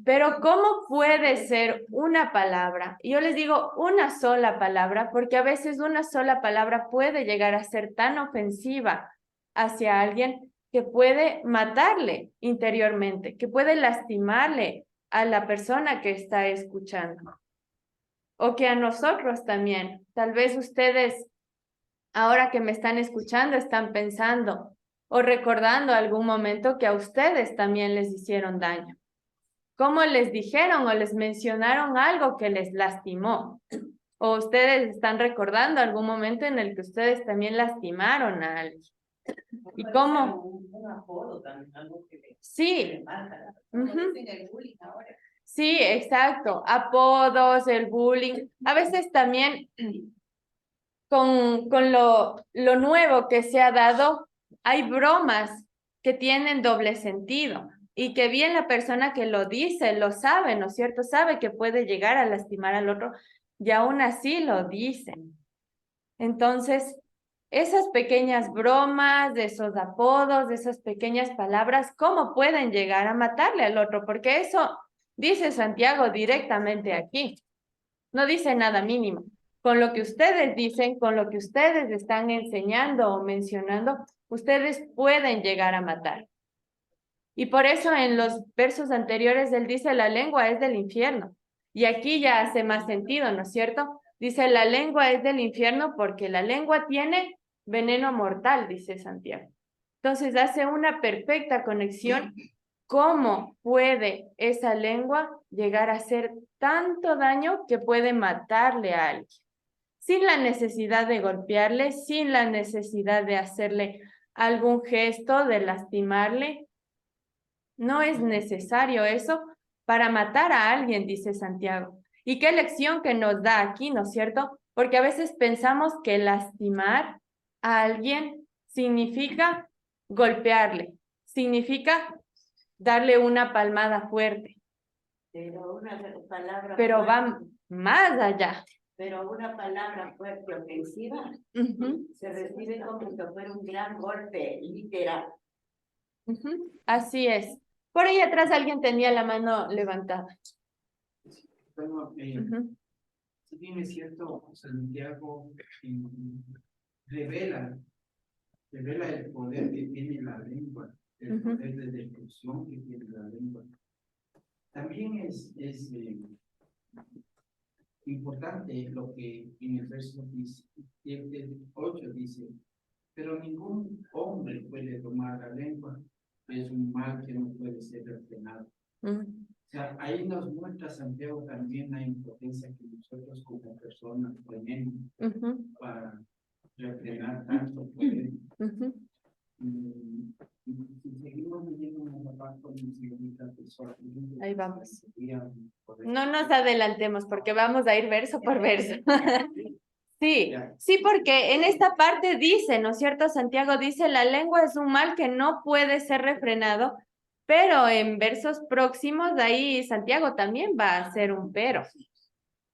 A: Pero ¿cómo puede ser una palabra? Yo les digo una sola palabra, porque a veces una sola palabra puede llegar a ser tan ofensiva hacia alguien que puede matarle interiormente, que puede lastimarle a la persona que está escuchando. O que a nosotros también. Tal vez ustedes, ahora que me están escuchando, están pensando o recordando algún momento que a ustedes también les hicieron daño. ¿Cómo les dijeron o les mencionaron algo que les lastimó? O ustedes están recordando algún momento en el que ustedes también lastimaron a alguien. ¿Y cómo?
C: Un apodo también, algo que
A: Sí.
C: le marca.
A: Ujú.
C: En el bullying ahora.
A: Sí, exacto. Apodos, el bullying. A veces también con lo nuevo que se ha dado, hay bromas que tienen doble sentido y que bien la persona que lo dice lo sabe, ¿no es cierto? Sabe que puede llegar a lastimar al otro y aún así lo dicen. Entonces, esas pequeñas bromas, de esos apodos, de esas pequeñas palabras, ¿cómo pueden llegar a matarle al otro? Porque eso dice Santiago directamente aquí. No dice nada mínimo. Con lo que ustedes dicen, con lo que ustedes están enseñando o mencionando, ustedes pueden llegar a matar. Y por eso en los versos anteriores él dice, la lengua es del infierno. Y aquí ya hace más sentido, ¿no es cierto? Dice, la lengua es del infierno porque la lengua tiene veneno mortal, dice Santiago. Entonces hace una perfecta conexión. ¿Cómo puede esa lengua llegar a hacer tanto daño que puede matarle a alguien? Sin la necesidad de golpearle, sin la necesidad de hacerle algún gesto, de lastimarle. No es necesario eso para matar a alguien, dice Santiago. Y qué lección que nos da aquí, ¿no es cierto? Porque a veces pensamos que lastimar a alguien significa golpearle, significa darle una palmada fuerte,
C: Pero una palabra
A: pero
C: fuerte,
A: va más allá.
C: pero una palabra fuerte ofensiva
A: Ujú,
C: se recibe como si fuera un gran golpe literal.
A: ujú. Así es. Por ahí atrás alguien tenía la mano levantada.
H: Bueno,
A: Ujú,
H: si bien es cierto, Santiago revela, revela el poder que tiene la lengua, el
A: Ujú.
H: poder de destrucción que tiene la lengua. También es importante lo que en el verso 8 dice, pero ningún hombre puede tomar la lengua, es un mal que no puede ser refrenado.
A: Ujú.
H: O sea, ahí nos muestra Santiago también la impotencia que nosotros como personas tenemos
A: Ujú,
H: para refrenar tanto poder.
A: ujú.
H: Si seguimos leyendo una parte con mi señorita persona,
A: Ahí vamos.
H: sería poder-
A: No nos adelantemos porque vamos a ir verso por verso. Sí, sí, porque en esta parte dice, ¿no es cierto? Santiago dice, la lengua es un mal que no puede ser refrenado, pero en versos próximos de ahí Santiago también va a hacer un pero.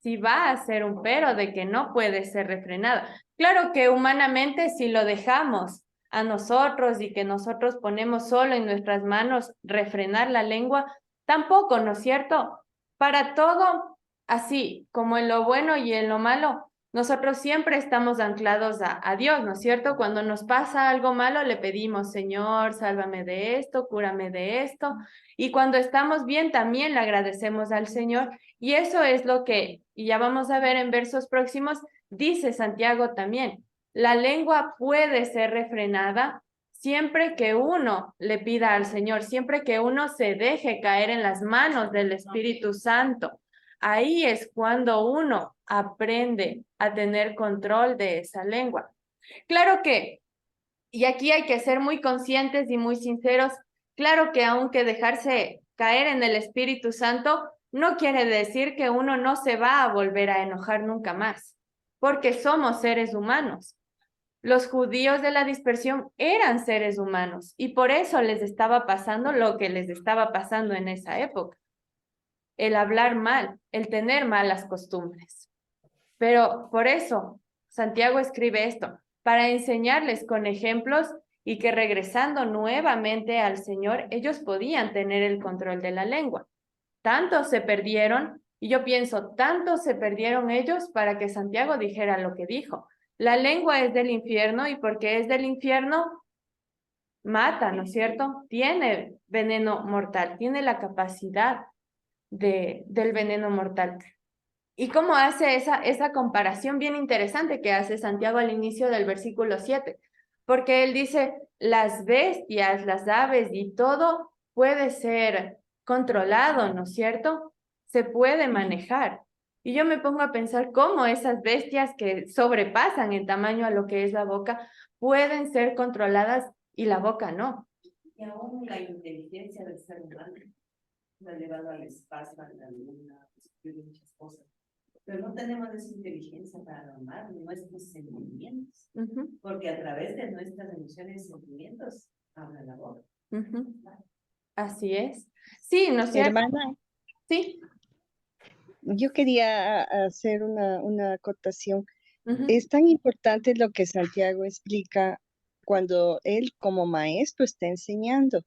A: Sí va a hacer un pero de que no puede ser refrenado. Claro que humanamente si lo dejamos a nosotros y que nosotros ponemos solo en nuestras manos refrenar la lengua, tampoco, ¿no es cierto? Para todo, así como en lo bueno y en lo malo, nosotros siempre estamos anclados a Dios, ¿no es cierto? Cuando nos pasa algo malo, le pedimos, Señor, sálvame de esto, cúrame de esto. Y cuando estamos bien, también le agradecemos al Señor. Y eso es lo que, y ya vamos a ver en versos próximos, dice Santiago también. La lengua puede ser refrenada siempre que uno le pida al Señor, siempre que uno se deje caer en las manos del Espíritu Santo. Ahí es cuando uno aprende a tener control de esa lengua. Claro que, y aquí hay que ser muy conscientes y muy sinceros, claro que aunque dejarse caer en el Espíritu Santo no quiere decir que uno no se va a volver a enojar nunca más, porque somos seres humanos. Los judíos de la dispersión eran seres humanos y por eso les estaba pasando lo que les estaba pasando en esa época. El hablar mal, el tener malas costumbres. Pero por eso Santiago escribe esto, para enseñarles con ejemplos y que regresando nuevamente al Señor, ellos podían tener el control de la lengua. Tanto se perdieron, y yo pienso, tanto se perdieron ellos para que Santiago dijera lo que dijo. La lengua es del infierno y porque es del infierno, mata, ¿no es cierto? Tiene veneno mortal, tiene la capacidad del veneno mortal. ¿Y cómo hace esa comparación bien interesante que hace Santiago al inicio del versículo 7? Porque él dice, las bestias, las aves y todo puede ser controlado, ¿no es cierto? Se puede manejar. Y yo me pongo a pensar cómo esas bestias que sobrepasan en tamaño a lo que es la boca pueden ser controladas y la boca no.
I: Y aún la inteligencia del ser humano lo ha llevado al espacio, a la luna, descubrió muchas cosas. Pero no tenemos esa inteligencia para domar nuestros sentimientos, porque a través de nuestras emociones y sentimientos habla la boca.
A: Así es. Sí, ¿no es cierto?
D: Hermana,
A: Sí.
D: yo quería hacer una acotación. Es tan importante lo que Santiago explica cuando él como maestro está enseñando.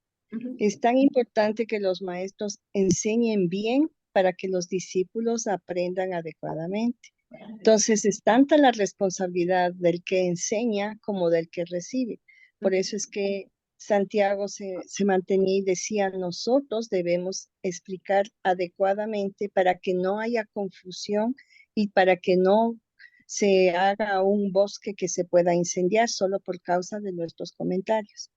D: Es tan importante que los maestros enseñen bien para que los discípulos aprendan adecuadamente. Entonces, es tanta la responsabilidad del que enseña como del que recibe. Por eso es que Santiago se mantenía y decía, nosotros debemos explicar adecuadamente para que no haya confusión y para que no se haga un bosque que se pueda incendiar solo por causa de nuestros comentarios.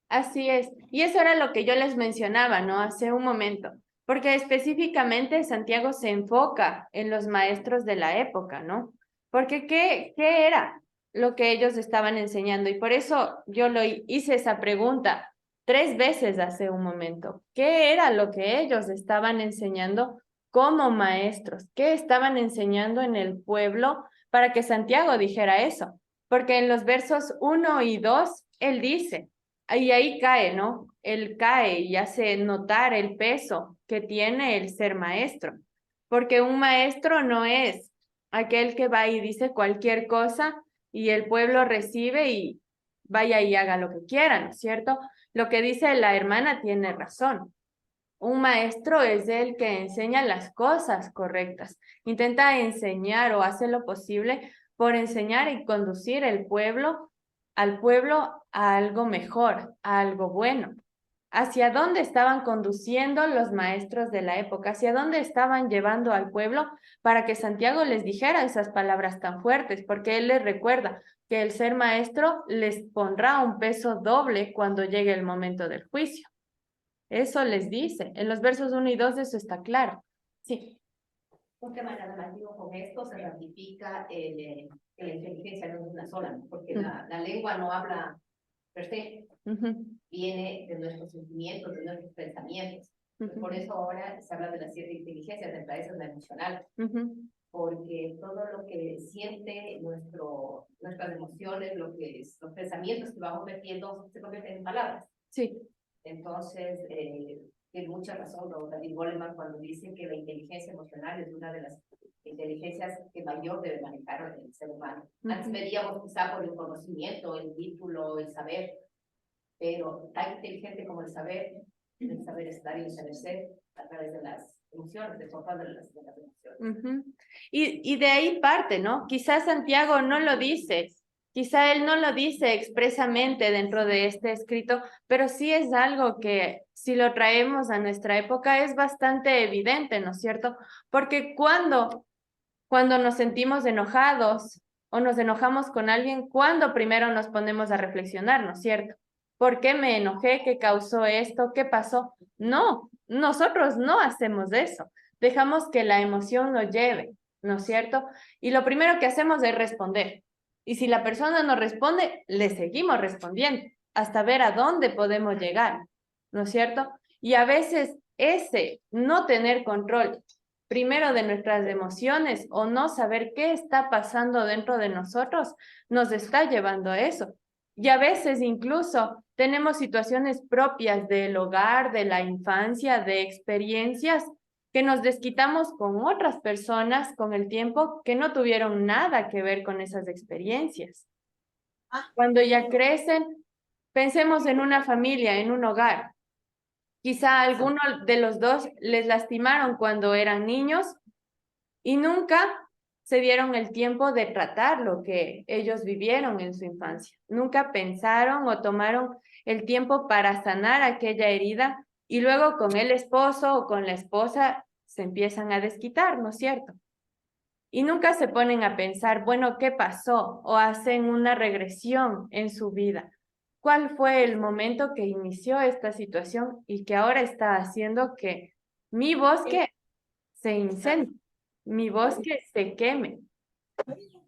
A: Así es. Y eso era lo que yo les mencionaba, ¿no? Hace un momento. Porque específicamente Santiago se enfoca en los maestros de la época, ¿no? Porque ¿qué era lo que ellos estaban enseñando? Y por eso yo hice esa pregunta 3 veces hace un momento. ¿Qué era lo que ellos estaban enseñando como maestros? ¿Qué estaban enseñando en el pueblo para que Santiago dijera eso? Porque en los versos 1 y 2, él dice, y ahí cae, ¿no? Él cae y hace notar el peso que tiene el ser maestro, porque un maestro no es aquel que va y dice cualquier cosa y el pueblo recibe y vaya y haga lo que quiera, ¿no es cierto? Lo que dice la hermana tiene razón. Un maestro es el que enseña las cosas correctas, intenta enseñar o hace lo posible por enseñar y conducir al pueblo a algo mejor, a algo bueno. ¿Hacia dónde estaban conduciendo los maestros de la época? ¿Hacia dónde estaban llevando al pueblo para que Santiago les dijera esas palabras tan fuertes? Porque él les recuerda que el ser maestro les pondrá un peso doble cuando llegue el momento del juicio. Eso les dice. En los versos 1 y 2 eso está claro. Sí.
G: Un tema narrativo con esto se ratifica que la inteligencia no es una sola, porque la lengua no habla per se, viene de nuestros sentimientos, de nuestros pensamientos. Por eso ahora se habla de las 7 inteligencias, entre esas la emocional, porque todo lo que siente nuestras emociones, los pensamientos que vamos metiendo se convierten en palabras.
A: Sí.
G: Entonces, tiene mucha razón David Goleman cuando dice que la inteligencia emocional es una de las inteligencias que mayor debe manejar el ser humano. Antes veíamos quizá por el conocimiento, el título, el saber, pero tan inteligente como el saber estar y el saber ser a través de las emociones, de todas las emociones.
A: Y de ahí parte, ¿no? Quizás Santiago no lo dice, quizá él no lo dice expresamente dentro de este escrito, pero sí es algo que si lo traemos a nuestra época es bastante evidente, ¿no es cierto? Porque cuando nos sentimos enojados o nos enojamos con alguien, ¿cuándo primero nos ponemos a reflexionar, ¿no es cierto? ¿Por qué me enojé? ¿Qué causó esto? ¿Qué pasó? No, nosotros no hacemos eso. Dejamos que la emoción nos lleve, ¿no es cierto? Y lo primero que hacemos es responder. Y si la persona no responde, le seguimos respondiendo hasta ver a dónde podemos llegar, ¿no es cierto? Y a veces ese no tener control primero de nuestras emociones o no saber qué está pasando dentro de nosotros nos está llevando a eso. Y a veces incluso tenemos situaciones propias del hogar, de la infancia, de experiencias que nos desquitamos con otras personas con el tiempo que no tuvieron nada que ver con esas experiencias. Cuando ya crecen, pensemos en una familia, en un hogar. Quizá alguno de los dos les lastimaron cuando eran niños y nunca se dieron el tiempo de tratar lo que ellos vivieron en su infancia. Nunca pensaron o tomaron el tiempo para sanar aquella herida y luego con el esposo o con la esposa se empiezan a desquitar, ¿no es cierto? Y nunca se ponen a pensar, bueno, ¿qué pasó? O hacen una regresión en su vida. ¿Cuál fue el momento que inició esta situación y que ahora está haciendo que mi bosque se incendie, mi bosque se queme?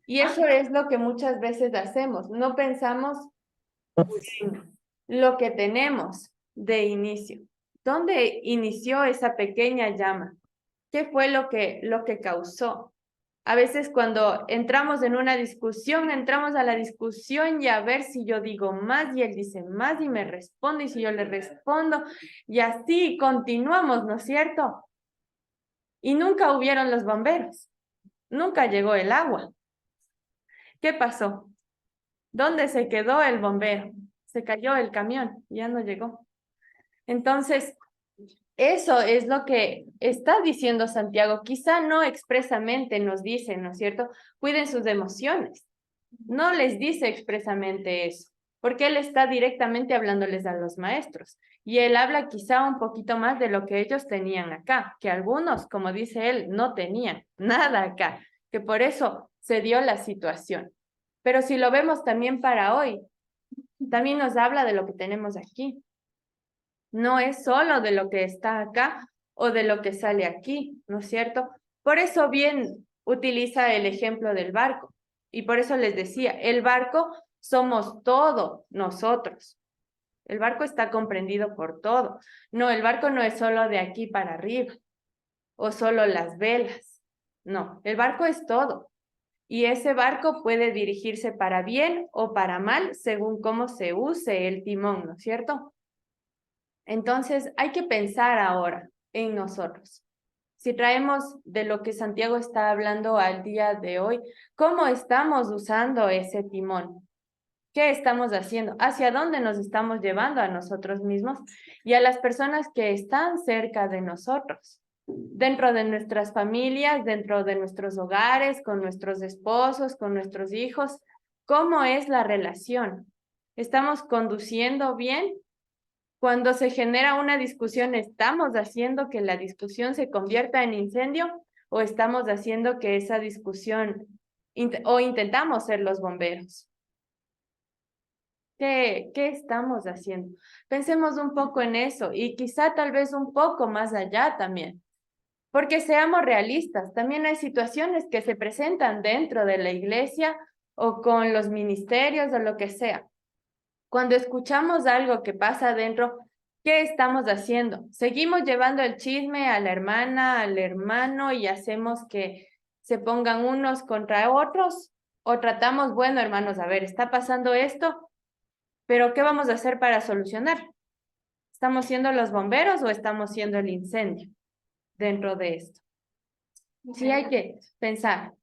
A: Y eso es lo que muchas veces hacemos. No pensamos en lo que tenemos de inicio. ¿Dónde inició esa pequeña llama? ¿Qué fue lo que causó? A veces cuando entramos en una discusión, entramos a la discusión y a ver si yo digo más y él dice más y me responde y si yo le respondo y así continuamos, ¿no es cierto? Y nunca hubieron los bomberos, nunca llegó el agua. ¿Qué pasó? ¿Dónde se quedó el bombero? Se cayó el camión, ya no llegó. Entonces, eso es lo que está diciendo Santiago. Quizá no expresamente nos dice, ¿no es cierto? Cuiden sus emociones. No les dice expresamente eso, porque él está directamente hablándoles a los maestros. Y él habla quizá un poquito más de lo que ellos tenían acá, que algunos, como dice él, no tenían nada acá, que por eso se dio la situación. Pero si lo vemos también para hoy, también nos habla de lo que tenemos aquí. No es solo de lo que está acá o de lo que sale aquí, ¿no es cierto? Por eso bien utiliza el ejemplo del barco. Y por eso les decía, el barco somos todo nosotros. El barco está comprendido por todo. No, el barco no es solo de aquí para arriba o solo las velas. No, el barco es todo. Y ese barco puede dirigirse para bien o para mal según cómo se use el timón, ¿no es cierto? Entonces, hay que pensar ahora en nosotros. Si traemos de lo que Santiago está hablando al día de hoy, ¿cómo estamos usando ese timón? ¿Qué estamos haciendo? ¿Hacia dónde nos estamos llevando a nosotros mismos y a las personas que están cerca de nosotros? Dentro de nuestras familias, dentro de nuestros hogares, con nuestros esposos, con nuestros hijos. ¿Cómo es la relación? ¿Estamos conduciendo bien? Cuando se genera una discusión, ¿estamos haciendo que la discusión se convierta en incendio o estamos haciendo que esa discusión o intentamos ser los bomberos? ¿Qué estamos haciendo? Pensemos un poco en eso y quizá tal vez un poco más allá también. Porque seamos realistas, también hay situaciones que se presentan dentro de la iglesia o con los ministerios o lo que sea. Cuando escuchamos algo que pasa adentro, ¿qué estamos haciendo? ¿Seguimos llevando el chisme a la hermana, al hermano y hacemos que se pongan unos contra otros? ¿O tratamos, bueno, hermanos, a ver, está pasando esto, pero ¿qué vamos a hacer para solucionar? ¿Estamos siendo los bomberos o estamos siendo el incendio dentro de esto? Sí, hay que pensar.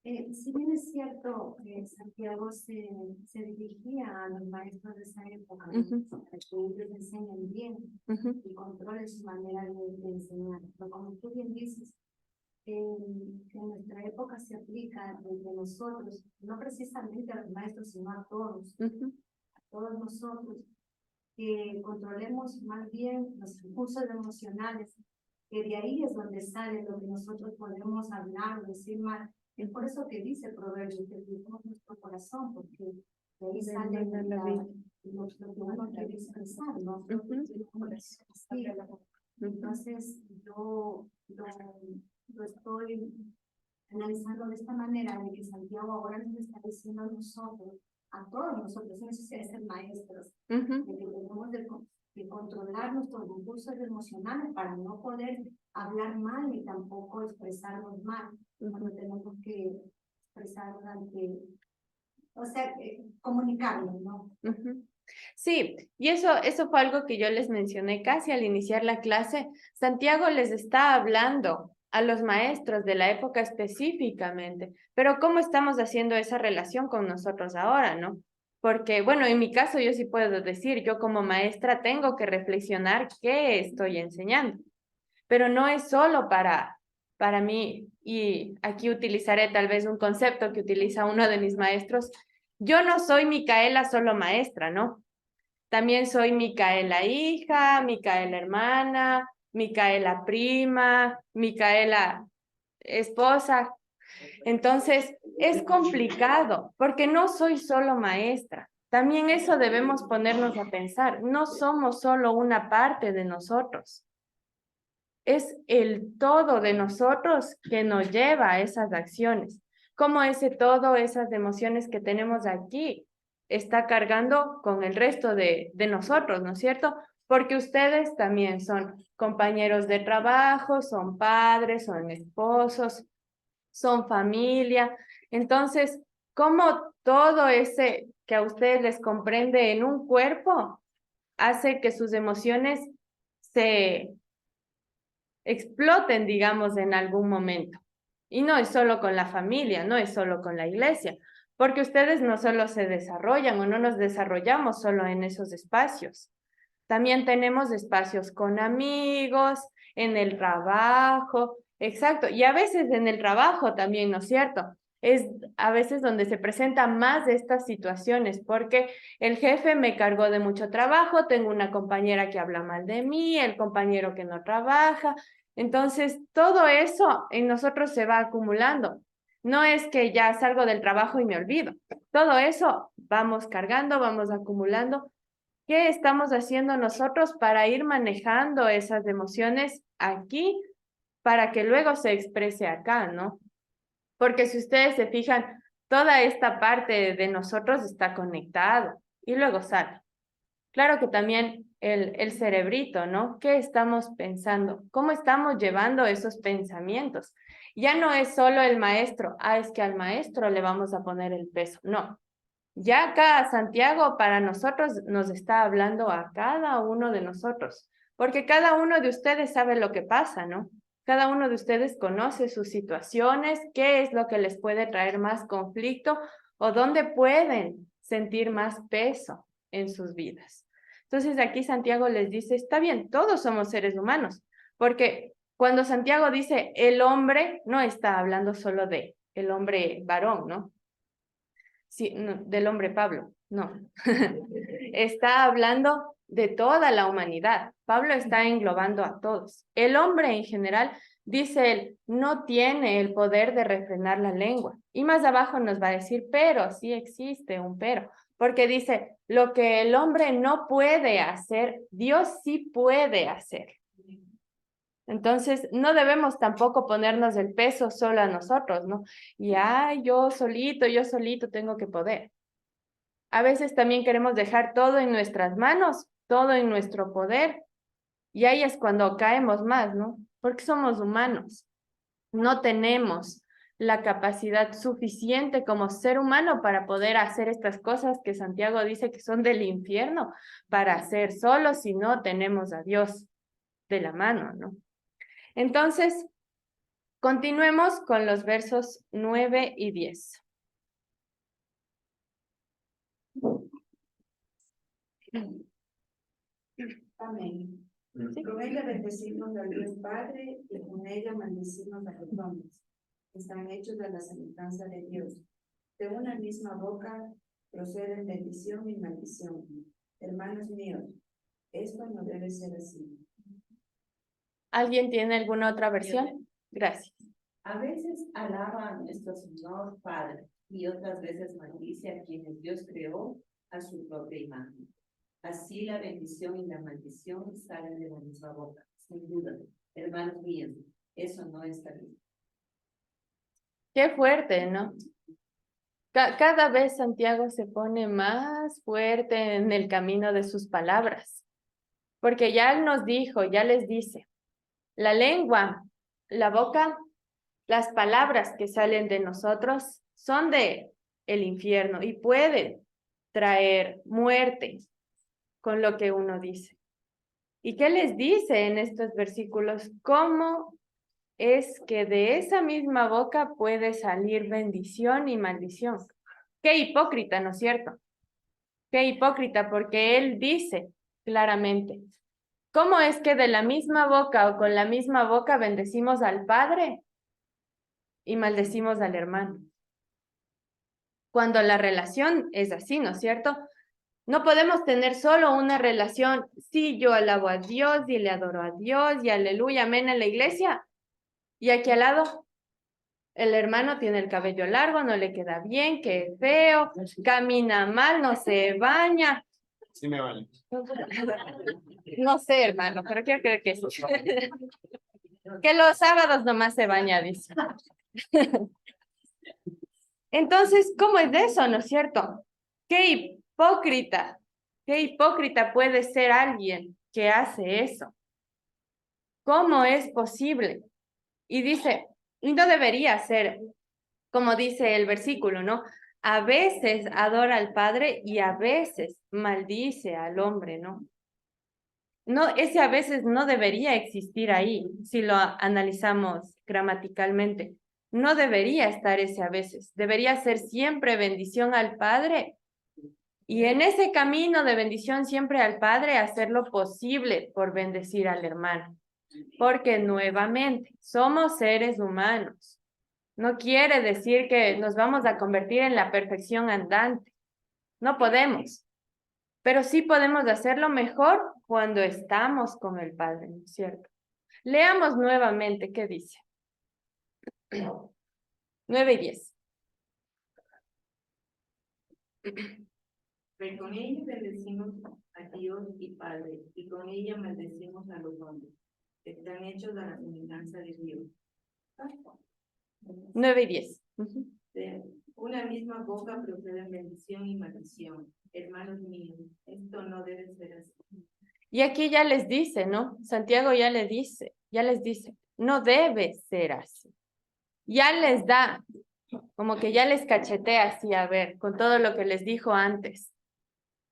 B: Si bien es cierto que Santiago se dirigía a los maestros de esa época, que ellos enseñan bien y controlen su manera de enseñar. Pero como tú bien dices, que en nuestra época se aplica entre nosotros, no precisamente a los maestros, sino a todos nosotros, que controlemos más bien los impulsos emocionales, que de ahí es donde sale lo que nosotros podemos hablar, decir mal. Es por eso que dice el proverbio, que vivimos nuestro corazón, porque de ahí sale lo que uno quiere expresar, ¿no? Entonces, yo lo estoy analizando de esta manera, de que Santiago ahora nos está diciendo a nosotros, a todos nosotros, no necesita ser maestros, de que tenemos de controlar nuestros impulsos emocionales para no poder hablar mal ni tampoco expresarnos mal. Cuando tenemos que expresar ante, o sea, comunicarnos, ¿no?
A: Sí, y eso fue algo que yo les mencioné casi al iniciar la clase. Santiago les está hablando a los maestros de la época específicamente, pero ¿cómo estamos haciendo esa relación con nosotros ahora, no? Porque, bueno, en mi caso yo sí puedo decir, yo como maestra tengo que reflexionar qué estoy enseñando, pero no es solo para mí, y aquí utilizaré tal vez un concepto que utiliza uno de mis maestros. Yo no soy Micaela solo maestra, ¿no? También soy Micaela hija, Micaela hermana, Micaela prima, Micaela esposa. Entonces, es complicado porque no soy solo maestra. También eso debemos ponernos a pensar. No somos solo una parte de nosotros. Es el todo de nosotros que nos lleva a esas acciones. Como ese todo, esas emociones que tenemos aquí, está cargando con el resto de nosotros, ¿no es cierto? Porque ustedes también son compañeros de trabajo, son padres, son esposos, son familia. Entonces, ¿cómo todo ese que a ustedes les comprende en un cuerpo hace que sus emociones se exploten, digamos, en algún momento? Y no es solo con la familia, no es solo con la iglesia, porque ustedes no solo se desarrollan o no nos desarrollamos solo en esos espacios. También tenemos espacios con amigos, en el trabajo, exacto, y a veces en el trabajo también, ¿no es cierto? Es a veces donde se presentan más de estas situaciones, porque el jefe me cargó de mucho trabajo, tengo una compañera que habla mal de mí, el compañero que no trabaja. Entonces, todo eso en nosotros se va acumulando. No es que ya salgo del trabajo y me olvido. Todo eso vamos cargando, vamos acumulando. ¿Qué estamos haciendo nosotros para ir manejando esas emociones aquí para que luego se exprese acá, ¿no? Porque si ustedes se fijan, toda esta parte de nosotros está conectado y luego sale. Claro que también el cerebrito, ¿no? ¿Qué estamos pensando? ¿Cómo estamos llevando esos pensamientos? Ya no es solo el maestro, es que al maestro le vamos a poner el peso. No, ya acá Santiago para nosotros nos está hablando a cada uno de nosotros, porque cada uno de ustedes sabe lo que pasa, ¿no? Cada uno de ustedes conoce sus situaciones, qué es lo que les puede traer más conflicto o dónde pueden sentir más peso en sus vidas. Entonces aquí Santiago les dice, está bien, todos somos seres humanos, porque cuando Santiago dice el hombre, no está hablando solo de el hombre varón, ¿no? Sí, no, del hombre Pablo, no. Está hablando de toda la humanidad. Pablo está englobando a todos. El hombre en general, dice él, no tiene el poder de refrenar la lengua. Y más abajo nos va a decir, pero, sí existe un pero, porque dice, lo que el hombre no puede hacer, Dios sí puede hacer. Entonces, no debemos tampoco ponernos el peso solo a nosotros, ¿no? Y, yo solito tengo que poder. A veces también queremos dejar todo en nuestras manos, todo en nuestro poder, y ahí es cuando caemos más, ¿no? Porque somos humanos. No tenemos la capacidad suficiente como ser humano para poder hacer estas cosas que Santiago dice que son del infierno, para hacer solos si no tenemos a Dios de la mano, ¿no? Entonces, continuemos con los versos 9 y 10.
B: Amén. Con ella bendecimos al Dios Padre y con ella maldecimos a los hombres. Están hechos de la semejanza de Dios. De una misma boca proceden bendición y maldición. Hermanos míos, esto no debe ser así.
A: ¿Alguien tiene alguna otra versión? Gracias.
I: A veces alaba a nuestro Señor Padre y otras veces maldice a quienes Dios creó a su propia imagen. Así la bendición y la maldición salen de la misma boca, sin duda. Hermanos míos, eso no está bien.
A: Qué fuerte, ¿no? Cada vez Santiago se pone más fuerte en el camino de sus palabras, porque ya él nos dijo, ya les dice, la lengua, la boca, las palabras que salen de nosotros son de el infierno y pueden traer muerte, con lo que uno dice. ¿Y qué les dice en estos versículos? ¿Cómo es que de esa misma boca puede salir bendición y maldición? Qué hipócrita, ¿no es cierto? Qué hipócrita, porque él dice claramente, ¿cómo es que de la misma boca o con la misma boca bendecimos al padre y maldecimos al hermano? Cuando la relación es así, ¿no es cierto? No podemos tener solo una relación, sí, yo alabo a Dios y le adoro a Dios y aleluya, amén en la iglesia. Y aquí al lado, el hermano tiene el cabello largo, no le queda bien, que feo, camina mal, no se baña.
J: Sí me vale.
A: No sé, hermano, pero quiero creer que sí. Que los sábados nomás se baña, dice. Entonces, ¿cómo es eso, no es cierto? Qué hipócrita puede ser alguien que hace eso. ¿Cómo es posible? Y dice, y no debería ser, como dice el versículo, ¿no? A veces adora al Padre y a veces maldice al hombre, ¿no? No, ese a veces no debería existir ahí, si lo analizamos gramaticalmente. No debería estar ese a veces. Debería ser siempre bendición al Padre. Y en ese camino de bendición siempre al Padre, hacer lo posible por bendecir al hermano. Porque nuevamente, somos seres humanos. No quiere decir que nos vamos a convertir en la perfección andante. No podemos. Pero sí podemos hacerlo mejor cuando estamos con el Padre, ¿no es cierto? Leamos nuevamente qué dice. 9 y 10.
E: Pero con ella bendecimos a Dios y Padre, y con ella maldecimos a los hombres, que están hechos a la semejanza de Dios.
A: 9 y 10.
E: De una misma boca proceden bendición y maldición. Hermanos míos, esto no debe ser así.
A: Y aquí ya les dice, ¿no? Santiago ya les dice, no debe ser así. Ya les da, como que ya les cachetea así, a ver, con todo lo que les dijo antes.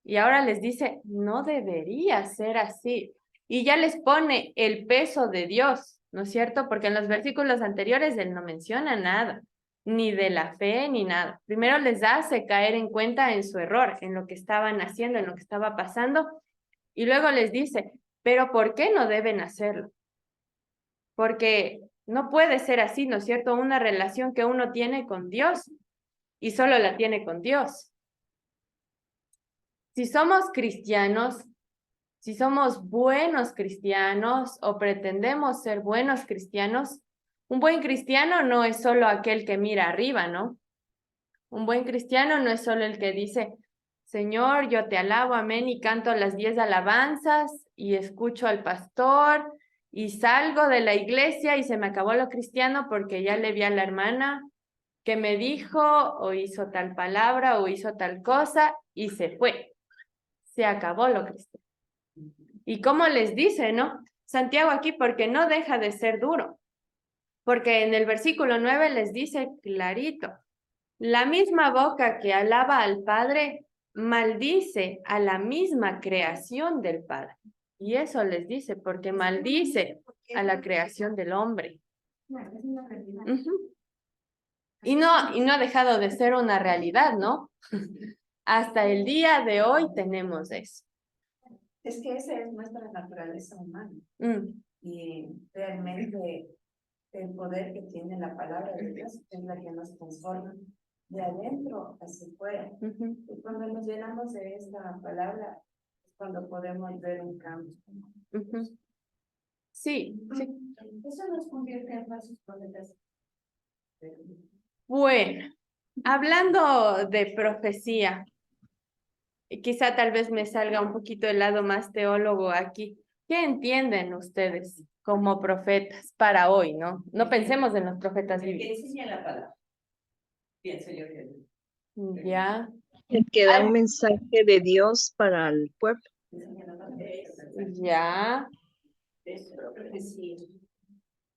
A: Y ahora les dice, no debería ser así. Y ya les pone el peso de Dios, ¿no es cierto? Porque en los versículos anteriores él no menciona nada, ni de la fe, ni nada. Primero les hace caer en cuenta en su error, en lo que estaban haciendo, en lo que estaba pasando. Y luego les dice, pero ¿por qué no deben hacerlo? Porque no puede ser así, ¿no es cierto? Una relación que uno tiene con Dios y solo la tiene con Dios. Si somos cristianos, si somos buenos cristianos o pretendemos ser buenos cristianos, un buen cristiano no es solo aquel que mira arriba, ¿no? Un buen cristiano no es solo el que dice, Señor, yo te alabo, amén, y canto las 10 alabanzas y escucho al pastor y salgo de la iglesia y se me acabó lo cristiano porque ya le vi a la hermana que me dijo o hizo tal palabra o hizo tal cosa y se fue. Se acabó lo cristiano. Y como les dice, ¿no? Santiago aquí porque no deja de ser duro. Porque en el versículo 9 les dice clarito, la misma boca que alaba al Padre maldice a la misma creación del Padre. Y eso les dice, porque maldice a la creación del hombre. Y no ha dejado de ser una realidad, ¿no? Hasta el día de hoy tenemos eso.
B: Es que esa es nuestra naturaleza humana. Y realmente el poder que tiene la palabra de Dios es la que nos transforma de adentro hacia afuera. Y cuando nos llenamos de esta palabra es cuando podemos ver un cambio.
A: Sí, sí.
B: Eso nos convierte en falsos profetas.
A: Bueno, hablando de profecía, quizá tal vez me salga un poquito el lado más teólogo aquí. ¿Qué entienden ustedes como profetas para hoy, no? No pensemos en los profetas bíblicos.
I: ¿Qué enseña la palabra? Pienso yo que...
A: Ya.
D: El que da un mensaje de Dios para el pueblo.
A: Ya.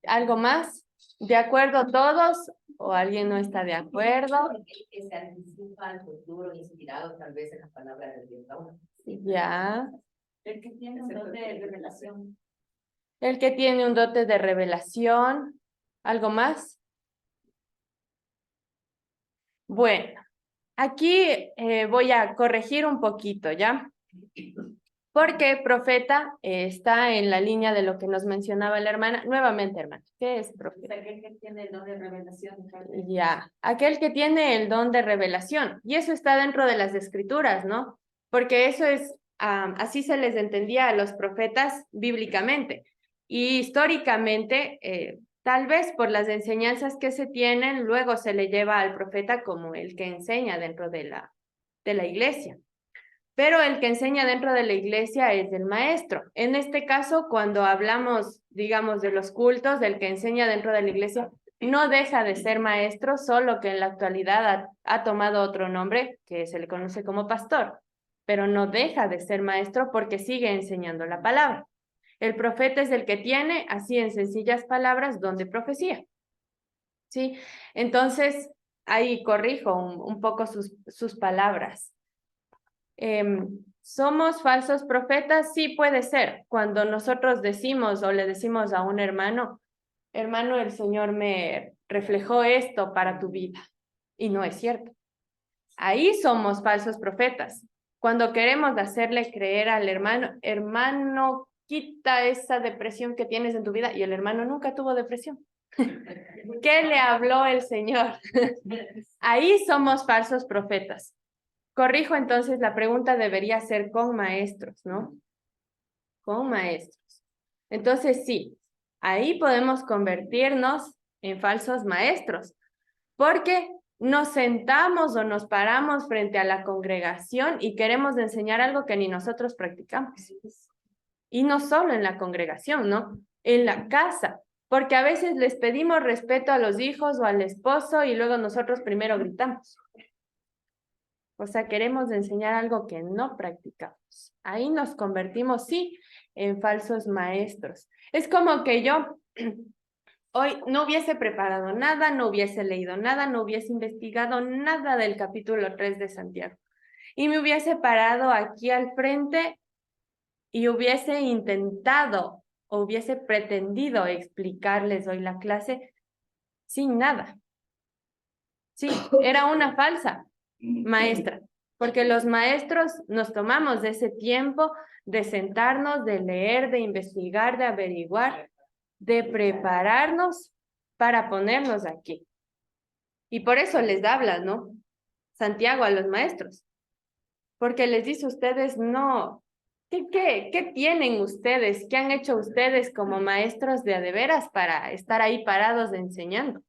A: ¿Algo más? ¿De acuerdo todos ¿O alguien no está de acuerdo?
G: Que se anticipa al futuro inspirado tal vez en la palabra de Dios, ¿no?
A: Ya.
E: El que tiene un don de revelación.
A: El que tiene un dote de revelación. ¿Algo más? Bueno, aquí voy a corregir un poquito, ¿ya? Porque profeta está en la línea de lo que nos mencionaba la hermana. Nuevamente, hermana, ¿qué es profeta?
E: Aquel que tiene el don de revelación.
A: Ya, aquel que tiene el don de revelación. Y eso está dentro de las escrituras, ¿no? Porque eso es, así se les entendía a los profetas bíblicamente. Y históricamente, tal vez por las enseñanzas que se tienen, luego se le lleva al profeta como el que enseña dentro de la iglesia. Pero el que enseña dentro de la iglesia es el maestro. En este caso, cuando hablamos, digamos, de los cultos, del que enseña dentro de la iglesia, no deja de ser maestro, solo que en la actualidad ha tomado otro nombre que se le conoce como pastor, pero no deja de ser maestro porque sigue enseñando la palabra. El profeta es el que tiene, así en sencillas palabras, don de profecía. ¿Sí? Entonces, ahí corrijo un poco sus palabras. ¿Somos falsos profetas? Sí, puede ser. Cuando nosotros decimos o le decimos a un hermano, hermano, el Señor me reflejó esto para tu vida. Y no es cierto. Ahí somos falsos profetas. Cuando queremos hacerle creer al hermano, hermano, quita esa depresión que tienes en tu vida, y el hermano nunca tuvo depresión. ¿Qué le habló el Señor? Ahí somos falsos profetas. Corrijo, entonces, la pregunta debería ser con maestros, ¿no? Con maestros. Entonces, sí, ahí podemos convertirnos en falsos maestros, porque nos sentamos o nos paramos frente a la congregación y queremos enseñar algo que ni nosotros practicamos. Y no solo en la congregación, ¿no? En la casa, porque a veces les pedimos respeto a los hijos o al esposo y luego nosotros primero gritamos. O sea, queremos enseñar algo que no practicamos. Ahí nos convertimos, sí, en falsos maestros. Es como que yo hoy no hubiese preparado nada, no hubiese leído nada, no hubiese investigado nada del capítulo 3 de Santiago. Y me hubiese parado aquí al frente y hubiese intentado o hubiese pretendido explicarles hoy la clase sin nada. Sí, era una falsa maestra, porque los maestros nos tomamos de ese tiempo de sentarnos, de leer, de investigar, de averiguar, de prepararnos para ponernos aquí. Y por eso les habla, ¿no? Santiago a los maestros, porque les dice a ustedes, no, ¿qué tienen ustedes? ¿Qué han hecho ustedes como maestros de a de veras para estar ahí parados enseñando?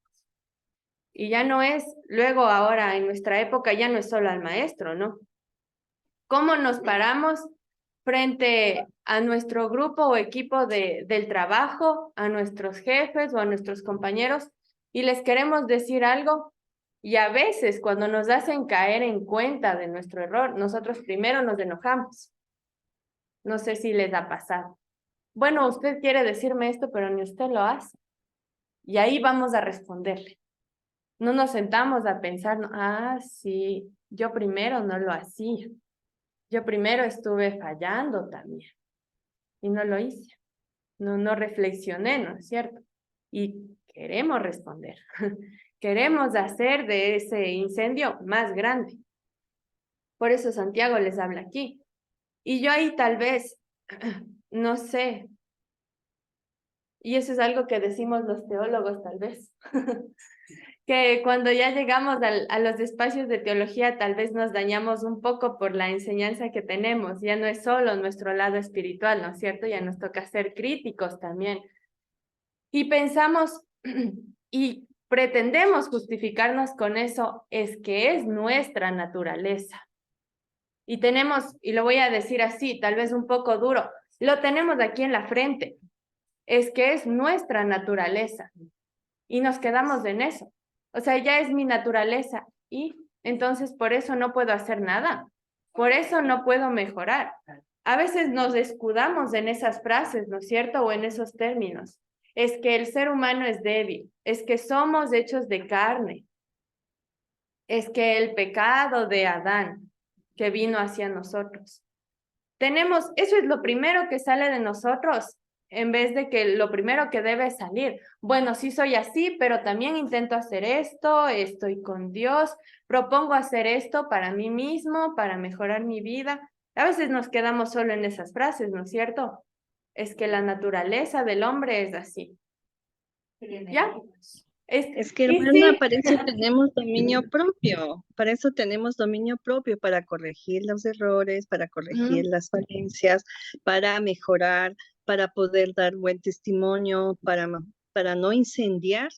A: Y ya no es, luego ahora en nuestra época ya no es solo al maestro, ¿no? ¿Cómo nos paramos frente a nuestro grupo o equipo del trabajo, a nuestros jefes o a nuestros compañeros y les queremos decir algo? Y a veces cuando nos hacen caer en cuenta de nuestro error, nosotros primero nos enojamos. No sé si les ha pasado. Bueno, usted quiere decirme esto, pero ni usted lo hace. Y ahí vamos a responderle. No nos sentamos a pensar, sí, yo primero no lo hacía. Yo primero estuve fallando también. Y no lo hice. No reflexioné, ¿no es cierto? Y queremos responder. Queremos hacer de ese incendio más grande. Por eso Santiago les habla aquí. Y yo ahí tal vez, no sé, y eso es algo que decimos los teólogos tal vez, que cuando ya llegamos a los espacios de teología tal vez nos dañamos un poco por la enseñanza que tenemos, ya no es solo nuestro lado espiritual, ¿no es cierto? Ya nos toca ser críticos también. Y pensamos y pretendemos justificarnos con eso, es que es nuestra naturaleza. Y tenemos, y lo voy a decir así, tal vez un poco duro, lo tenemos aquí en la frente, es que es nuestra naturaleza. Y nos quedamos en eso. O sea, ya es mi naturaleza y entonces por eso no puedo hacer nada. Por eso no puedo mejorar. A veces nos escudamos en esas frases, ¿no es cierto? O en esos términos. es que el ser humano es débil, es que somos hechos de carne, es que el pecado de Adán que vino hacia nosotros. Eso es lo primero que sale de nosotros, en vez de que lo primero que debe salir. Bueno, sí soy así, pero también intento hacer esto, estoy con Dios, propongo hacer esto para mí mismo, para mejorar mi vida. A veces nos quedamos solo en esas frases, ¿no es cierto? Es que la naturaleza del hombre es así. ¿Ya?
D: Es que,
A: y
D: hermana,
A: sí,
D: para eso tenemos dominio propio, para eso tenemos dominio propio, para corregir los errores, para corregir las falencias, para mejorar, para poder dar buen testimonio, para no incendiar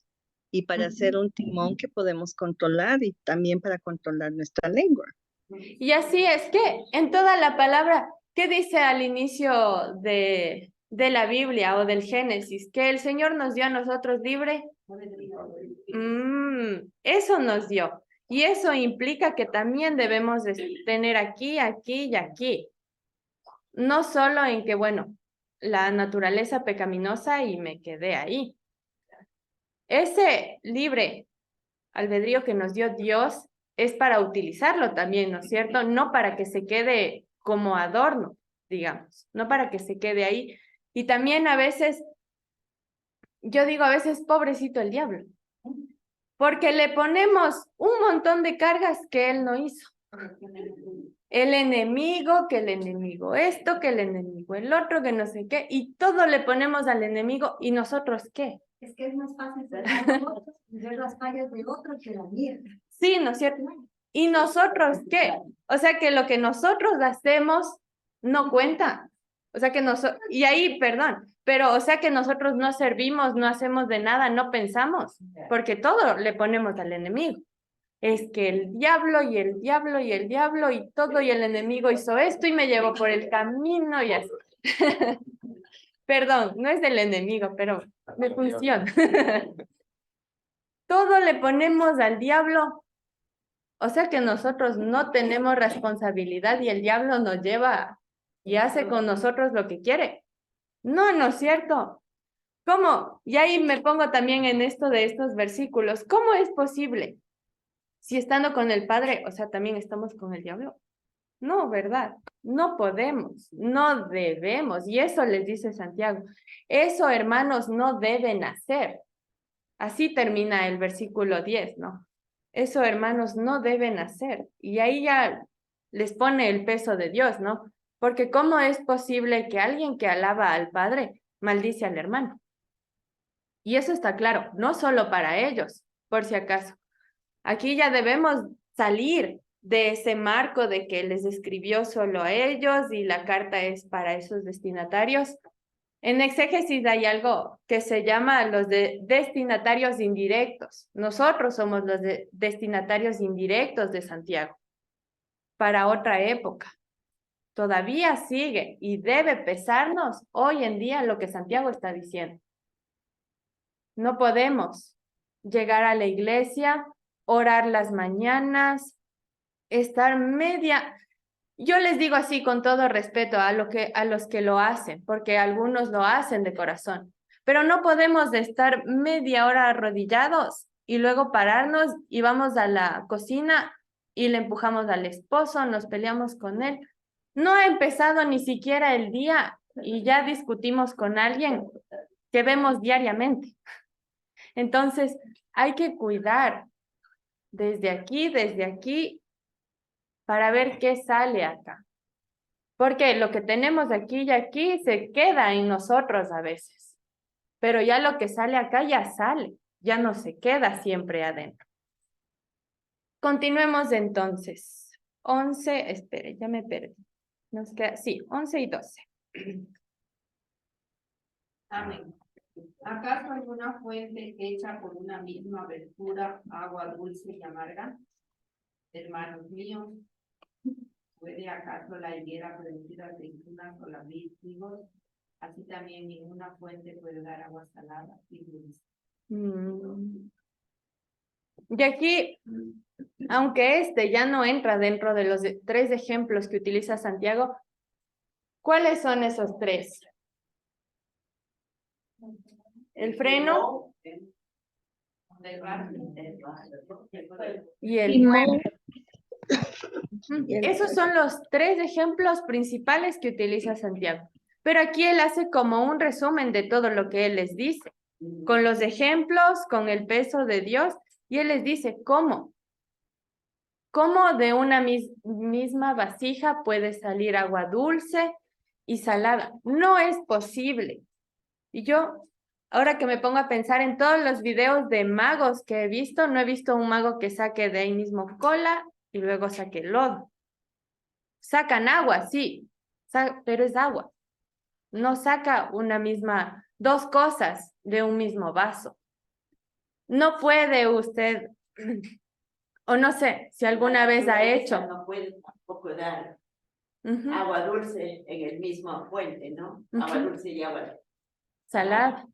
D: y para hacer un timón que podemos controlar y también para controlar nuestra lengua.
A: Y así es que en toda la palabra, ¿qué dice al inicio de la Biblia o del Génesis? Que el Señor nos dio a nosotros libre. Eso nos dio. Y eso implica que también debemos tener aquí, aquí y aquí. No solo en que, bueno, la naturaleza pecaminosa y me quedé ahí. Ese libre albedrío que nos dio Dios es para utilizarlo también, ¿no es cierto? No para que se quede como adorno, digamos, no para que se quede ahí. Y también a veces, yo digo a veces, pobrecito el diablo, porque le ponemos un montón de cargas que él no hizo. El enemigo, que el enemigo esto, que el enemigo el otro, que no sé qué, y todo le ponemos al enemigo, ¿y nosotros qué?
B: Es que es más fácil ver las fallas de otro que la mía.
A: Sí, ¿no es cierto? ¿Y nosotros qué? O sea que lo que nosotros hacemos no cuenta. O sea que nosotros, y ahí, perdón, pero o sea que nosotros no servimos, no hacemos de nada, no pensamos, porque todo le ponemos al enemigo. Es que el diablo y el diablo y el diablo y todo y el enemigo hizo esto y me llevó por el camino y así. Perdón, no es del enemigo, pero me funciona. Todo le ponemos al diablo. O sea que nosotros no tenemos responsabilidad y el diablo nos lleva y hace con nosotros lo que quiere. No, no es cierto. ¿Cómo? Y ahí me pongo también en esto de estos versículos. ¿Cómo es posible? Si estando con el Padre, o sea, también estamos con el diablo. No, ¿verdad? No podemos, no debemos. Y eso les dice Santiago. Eso, hermanos, no deben hacer. Así termina el versículo 10, ¿no? Eso, hermanos, no deben hacer. Y ahí ya les pone el peso de Dios, ¿no? Porque ¿cómo es posible que alguien que alaba al Padre maldice al hermano? Y eso está claro, no solo para ellos, por si acaso. Aquí ya debemos salir de ese marco de que les escribió solo a ellos y la carta es para esos destinatarios. En exégesis hay algo que se llama los destinatarios indirectos. Nosotros somos los destinatarios indirectos de Santiago para otra época. Todavía sigue y debe pesarnos hoy en día lo que Santiago está diciendo. No podemos llegar a la iglesia, orar las mañanas, estar media... Yo les digo así con todo respeto a los que lo hacen, porque algunos lo hacen de corazón, pero no podemos estar media hora arrodillados y luego pararnos y vamos a la cocina y le empujamos al esposo, nos peleamos con él. No ha empezado ni siquiera el día y ya discutimos con alguien que vemos diariamente. Entonces, hay que cuidar desde aquí, para ver qué sale acá. Porque lo que tenemos aquí y aquí se queda en nosotros a veces. Pero ya lo que sale acá ya sale, ya no se queda siempre adentro. Continuemos entonces. 11, espere, ya me perdí. Nos queda, sí, 11 y 12.
G: Amén. ¿Acaso alguna fuente hecha por una misma abertura, agua dulce y amarga? Hermanos míos, ¿puede acaso la higuera producir aceitunas o la vid higos? Así también ninguna fuente puede dar agua salada y dulce.
A: Y aquí, aunque este ya no entra dentro de los 3 ejemplos que utiliza Santiago, ¿cuáles son esos 3? el freno y el
D: Timón.
A: Esos son los 3 ejemplos principales que utiliza Santiago. Pero aquí él hace como un resumen de todo lo que él les dice, con los ejemplos, con el peso de Dios, y él les dice cómo. ¿Cómo de una misma vasija puede salir agua dulce y salada? No es posible. Y yo, ahora que me pongo a pensar en todos los videos de magos que he visto, no he visto un mago que saque de ahí mismo cola y luego saque lodo. Sacan agua, sí, pero es agua. No saca dos cosas de un mismo vaso. No puede usted, o no sé, si alguna vez ha hecho.
C: No puede tampoco dar agua dulce en el mismo fuente, ¿no? Agua dulce y agua
A: salada.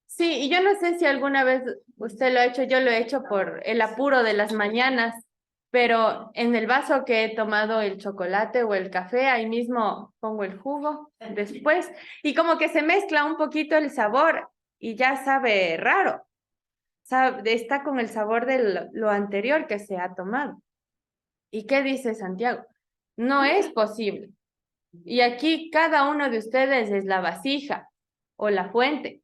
A: Sí, y yo no sé si alguna vez usted lo ha hecho, yo lo he hecho por el apuro de las mañanas, pero en el vaso que he tomado el chocolate o el café, ahí mismo pongo el jugo después, y como que se mezcla un poquito el sabor y ya sabe raro. Está con el sabor de lo anterior que se ha tomado. ¿Y qué dice Santiago? No es posible. Y aquí cada uno de ustedes es la vasija o la fuente.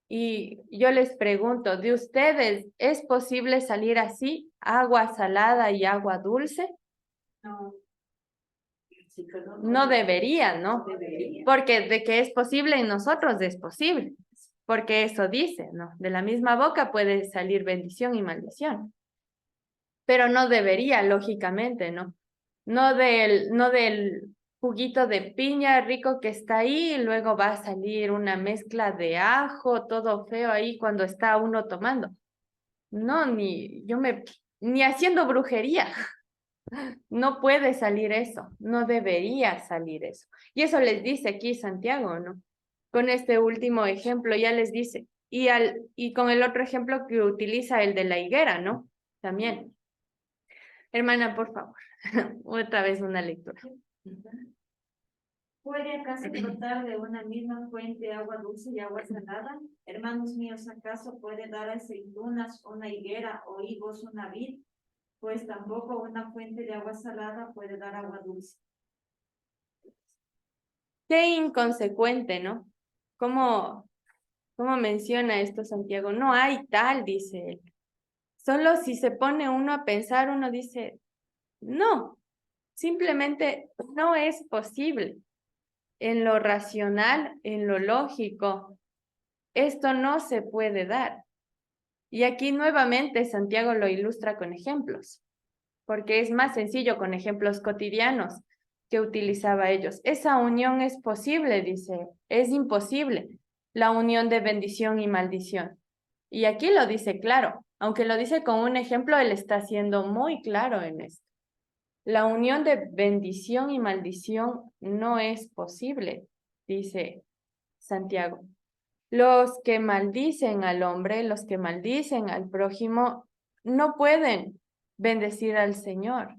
A: Y yo les pregunto, ¿de ustedes es posible salir así, agua salada y agua dulce?
C: No.
A: No debería, ¿no?
C: Debería.
A: Porque de que es posible en nosotros es posible. Porque eso dice, ¿no? De la misma boca puede salir bendición y maldición. Pero no debería, lógicamente, ¿no? No del juguito de piña rico que está ahí y luego va a salir una mezcla de ajo, todo feo ahí cuando está uno tomando. No, ni haciendo brujería. No puede salir eso, no debería salir eso. Y eso les dice aquí Santiago, ¿no? Con este último ejemplo ya les dice. Y con el otro ejemplo que utiliza el de la higuera, ¿no? También. Hermana, por favor, otra vez una lectura.
E: ¿Puede acaso brotar de una misma fuente agua dulce y agua salada? Hermanos míos, ¿acaso puede dar aceitunas una higuera o higos una vid? Pues tampoco una fuente de agua salada puede dar agua dulce.
A: Qué inconsecuente, ¿no? ¿Cómo menciona esto Santiago? No hay tal, dice él. Solo si se pone uno a pensar, uno dice, no, simplemente no es posible. En lo racional, en lo lógico, esto no se puede dar. Y aquí nuevamente Santiago lo ilustra con ejemplos, porque es más sencillo con ejemplos cotidianos que utilizaba ellos. Esa unión es posible, dice, es imposible, la unión de bendición y maldición. Y aquí lo dice claro, aunque lo dice con un ejemplo, él está siendo muy claro en esto. La unión de bendición y maldición no es posible, dice Santiago. Los que maldicen al hombre, los que maldicen al prójimo, no pueden bendecir al Señor.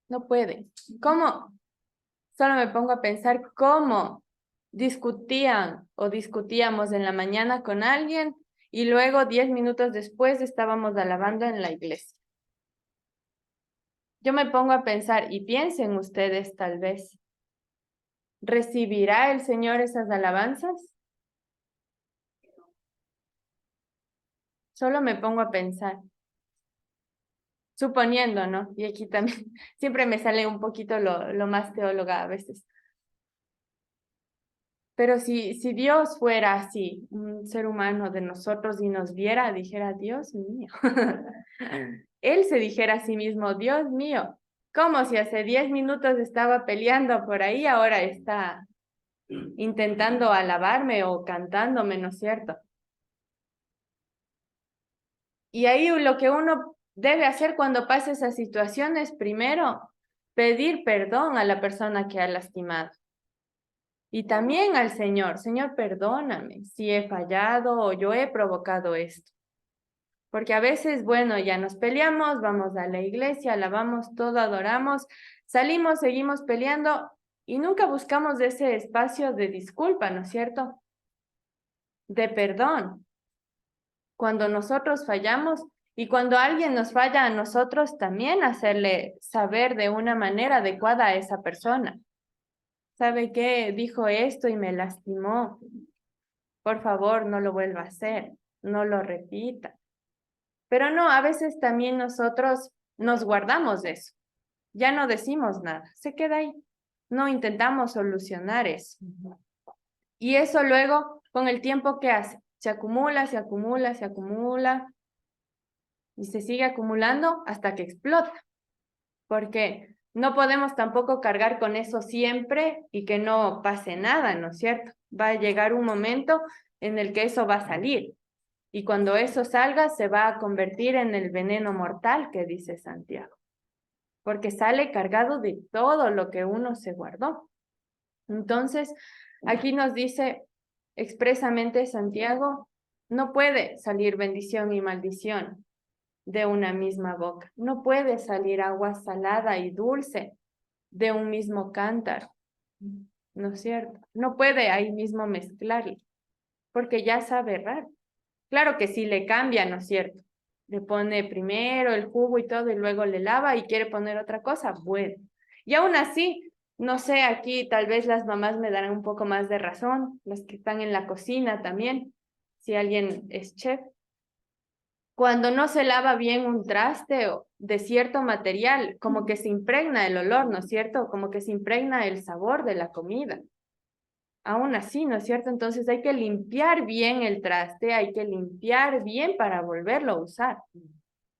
A: No pueden. ¿Cómo? Solo me pongo a pensar cómo discutían o discutíamos en la mañana con alguien y luego 10 minutos después estábamos alabando en la iglesia. Yo me pongo a pensar y piensen ustedes tal vez, ¿recibirá el Señor esas alabanzas? Solo me pongo a pensar. Suponiendo, ¿no? Y aquí también siempre me sale un poquito lo más teóloga a veces. Pero si Dios fuera así, un ser humano de nosotros y nos viera, dijera, Dios mío. Él se dijera a sí mismo, Dios mío, como si hace 10 minutos estaba peleando por ahí, ahora está intentando alabarme o cantándome, ¿no es cierto? Y ahí lo que uno debe hacer cuando pasa esas situaciones, primero, pedir perdón a la persona que ha lastimado. Y también al Señor, Señor, perdóname si he fallado o yo he provocado esto. Porque a veces, bueno, ya nos peleamos, vamos a la iglesia, alabamos todo, adoramos, salimos, seguimos peleando y nunca buscamos ese espacio de disculpa, ¿no es cierto? de perdón. Cuando nosotros fallamos y cuando alguien nos falla a nosotros, también hacerle saber de una manera adecuada a esa persona. ¿Sabe qué? Dijo esto y me lastimó. Por favor, no lo vuelva a hacer, no lo repita. Pero no, a veces también nosotros nos guardamos de eso. Ya no decimos nada, se queda ahí. No intentamos solucionar eso. Y eso luego, con el tiempo, ¿qué hace? Se acumula, se acumula, se acumula y se sigue acumulando hasta que explota. Porque no podemos tampoco cargar con eso siempre y que no pase nada, ¿no es cierto? Va a llegar un momento en el que eso va a salir. Y cuando eso salga, se va a convertir en el veneno mortal que dice Santiago. Porque sale cargado de todo lo que uno se guardó. Entonces, aquí nos dice expresamente Santiago, no puede salir bendición y maldición de una misma boca. No puede salir agua salada y dulce de un mismo cántaro. ¿No es cierto? No puede ahí mismo mezclarlo, porque ya sabe raro. Claro que sí le cambia, ¿no es cierto? Le pone primero el jugo y todo y luego le lava y quiere poner otra cosa, bueno. Y aún así, no sé, aquí tal vez las mamás me darán un poco más de razón, las que están en la cocina también, si alguien es chef. Cuando no se lava bien un traste o de cierto material, como que se impregna el olor, ¿no es cierto? Como que se impregna el sabor de la comida. Aún así, ¿no es cierto? Entonces hay que limpiar bien el traste, hay que limpiar bien para volverlo a usar.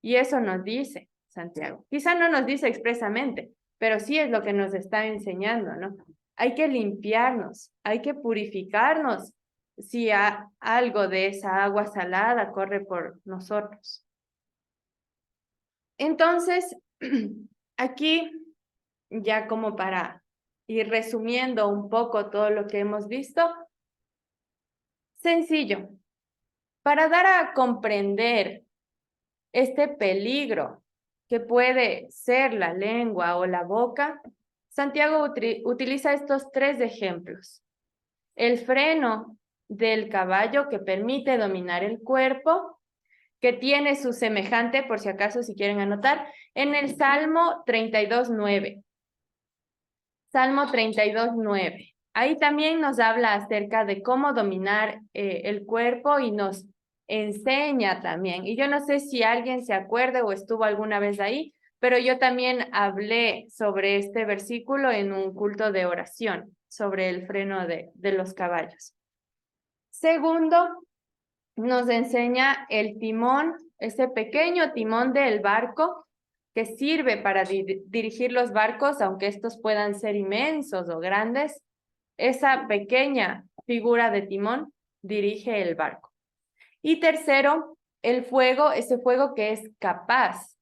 A: Y eso nos dice Santiago. Quizá no nos dice expresamente, pero sí es lo que nos está enseñando, ¿no? Hay que limpiarnos, hay que purificarnos si algo de esa agua salada corre por nosotros. Entonces, aquí, ya como para ir resumiendo un poco todo lo que hemos visto, sencillo, para dar a comprender este peligro que puede ser la lengua o la boca, Santiago utiliza estos 3 ejemplos. El freno del caballo que permite dominar el cuerpo, que tiene su semejante, por si acaso si quieren anotar, en el Salmo 32:9. Salmo 32:9. Ahí también nos habla acerca de cómo dominar el cuerpo y nos enseña también. Y yo no sé si alguien se acuerda o estuvo alguna vez ahí, pero yo también hablé sobre este versículo en un culto de oración, sobre el freno de los caballos. Segundo, nos enseña el timón, ese pequeño timón del barco que sirve para dirigir los barcos, aunque estos puedan ser inmensos o grandes. Esa pequeña figura de timón dirige el barco. Y tercero, el fuego, ese fuego que es capaz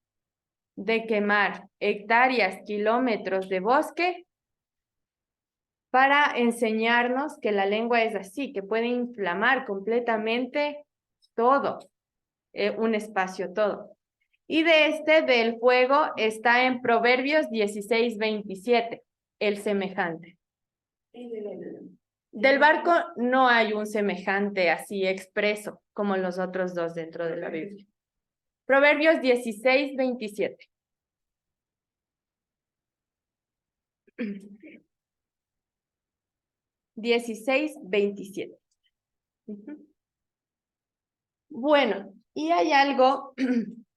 A: de quemar hectáreas, kilómetros de bosque para enseñarnos que la lengua es así, que puede inflamar completamente todo, un espacio, todo. Y del fuego, está en Proverbios 16:27, el semejante. Del barco no hay un semejante así expreso como los otros 2 dentro de la Biblia. Proverbios 16:27. Bueno, y hay algo,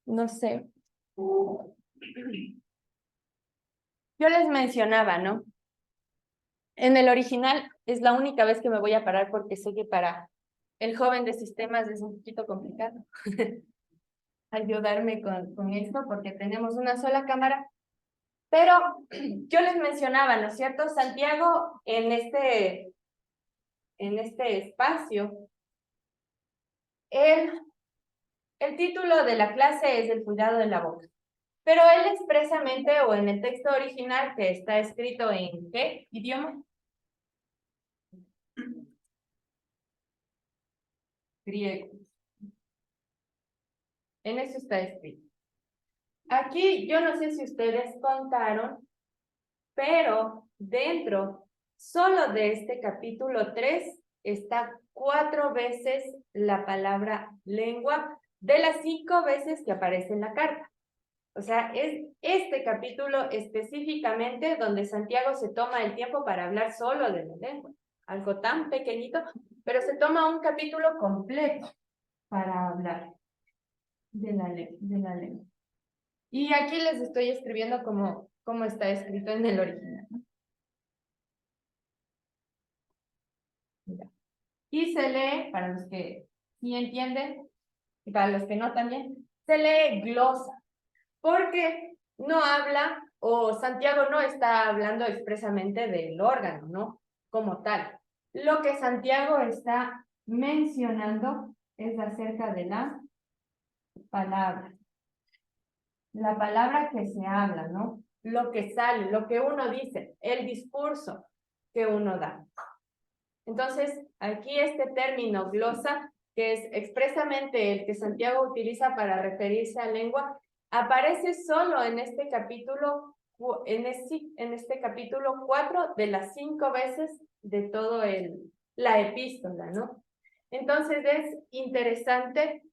A: no sé. Yo les mencionaba, ¿no? En el original es la única vez que me voy a parar porque sé que para el joven de sistemas es un poquito complicado ayudarme con esto porque tenemos una sola cámara. Pero yo les mencionaba, ¿no es cierto? Santiago en este espacio, el título de la clase es el cuidado de la boca. Pero él expresamente, o en el texto original que está escrito en ¿qué idioma? Griego. En eso está escrito. Aquí yo no sé si ustedes contaron, pero dentro solo de este capítulo 3 está 4 veces la palabra lengua de las 5 veces que aparece en la carta. O sea, es este capítulo específicamente donde Santiago se toma el tiempo para hablar solo de la lengua. Algo tan pequeñito, pero se toma un capítulo completo para hablar de la lengua. Y aquí les estoy escribiendo como está escrito en el original. Mira. Y se lee, para los que sí entienden, y para los que no también, se lee glosa, porque no habla, o Santiago no está hablando expresamente del órgano, ¿no? Como tal. Lo que Santiago está mencionando es acerca de la palabra. La palabra que se habla, ¿no? Lo que sale, lo que uno dice, el discurso que uno da. Entonces, aquí este término glosa, que es expresamente el que Santiago utiliza para referirse a lengua, aparece solo en este capítulo, en este capítulo 4 de las 5 veces de todo la epístola, ¿no? Entonces es interesante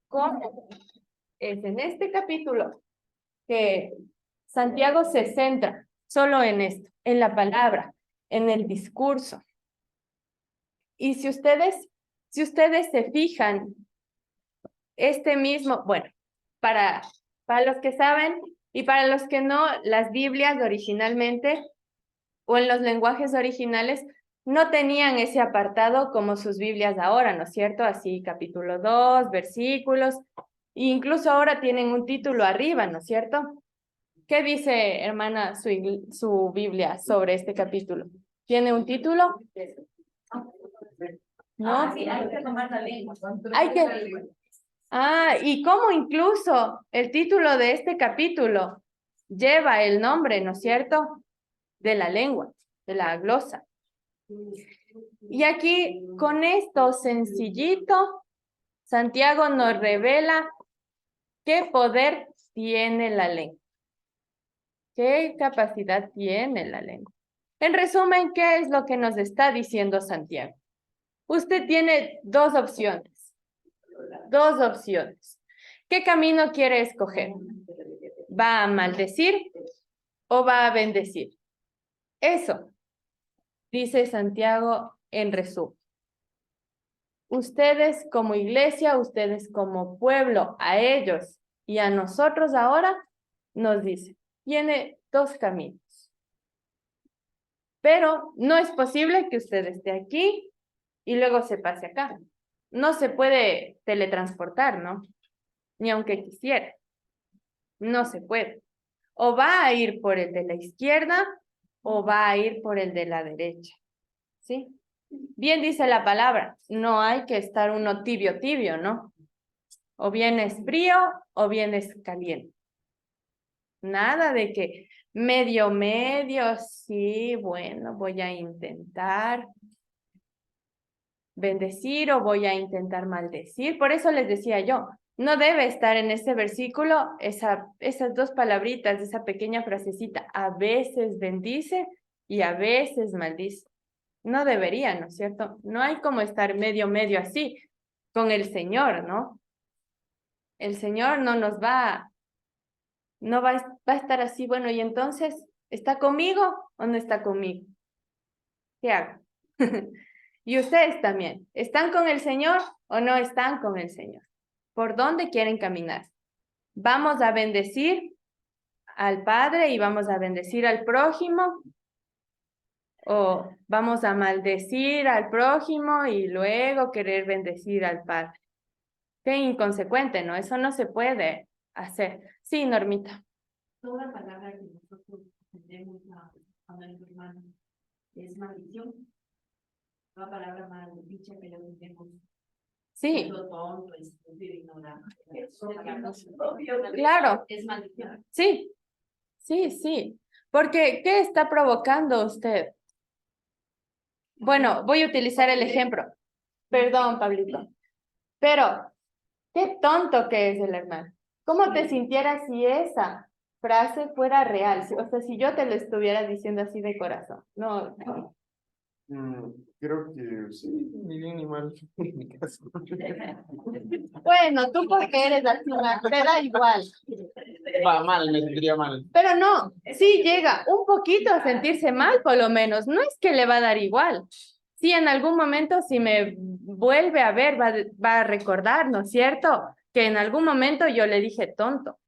A: cómo es en este capítulo que Santiago se centra solo en esto, en la palabra, en el discurso. Y si ustedes se fijan, este mismo, bueno, para los que saben y para los que no, las Biblias originalmente o en los lenguajes originales no tenían ese apartado como sus Biblias ahora, ¿no es cierto? Así capítulo 2, versículos, e incluso ahora tienen un título arriba, ¿no es cierto? ¿Qué dice, hermana, su Biblia sobre este capítulo? ¿Tiene un título? ¿No?
E: Sí, hay que tomar la lengua.
A: Y cómo incluso el título de este capítulo lleva el nombre, ¿no es cierto? De la lengua, de la glosa. Y aquí, con esto sencillito, Santiago nos revela qué poder tiene la lengua. ¿Qué capacidad tiene la lengua? En resumen, ¿qué es lo que nos está diciendo Santiago? Usted tiene dos opciones. Dos opciones. ¿Qué camino quiere escoger? ¿Va a maldecir o va a bendecir? Eso, dice Santiago en resumen. Ustedes como iglesia, ustedes como pueblo, a ellos y a nosotros ahora, nos dice, tiene dos caminos. Pero no es posible que usted esté aquí y luego se pase acá. No se puede teletransportar, ¿no? Ni aunque quisiera. No se puede. O va a ir por el de la izquierda o va a ir por el de la derecha. ¿Sí? Bien dice la palabra, no hay que estar uno tibio, tibio, ¿no? O bien es frío o bien es caliente. Nada de que medio, sí, bueno, voy a intentar bendecir o voy a intentar maldecir. Por eso les decía yo, no debe estar en ese versículo esas dos palabritas, esa pequeña frasecita, a veces bendice y a veces maldice. No debería, ¿no es cierto? No hay como estar medio así con el Señor, ¿no? El Señor no va a estar así, bueno, y entonces, ¿está conmigo o no está conmigo? ¿Qué hago? Y ustedes también, ¿están con el Señor o no están con el Señor? ¿Por dónde quieren caminar? ¿Vamos a bendecir al Padre y vamos a bendecir al prójimo? ¿O vamos a maldecir al prójimo y luego querer bendecir al Padre? Qué inconsecuente, ¿no? Eso no se puede hacer. Sí, Normita.
I: Toda palabra que nosotros tendremos a nuestro hermano es maldición. Toda palabra maldicha que le tendremos.
A: Sí.
I: Tonto, estúpido, ignorante.
A: Claro.
I: Es maldición.
A: Sí. Sí. Porque, ¿qué está provocando usted? Bueno, voy a utilizar el ejemplo. Perdón, Pablito. Pero, qué tonto que es el hermano. ¿Cómo te sintieras si esa frase fuera real? O sea, si yo te lo estuviera diciendo así de corazón. No.
J: Creo que sí, ni bien ni mal en mi caso.
A: Bueno, tú porque eres así, te da igual.
J: Va mal, me sentiría mal.
A: Pero no, sí llega un poquito a sentirse mal, por lo menos. No es que le va a dar igual. Sí, en algún momento, si me vuelve a ver, va a recordar, ¿no es cierto? Que en algún momento yo le dije tonto.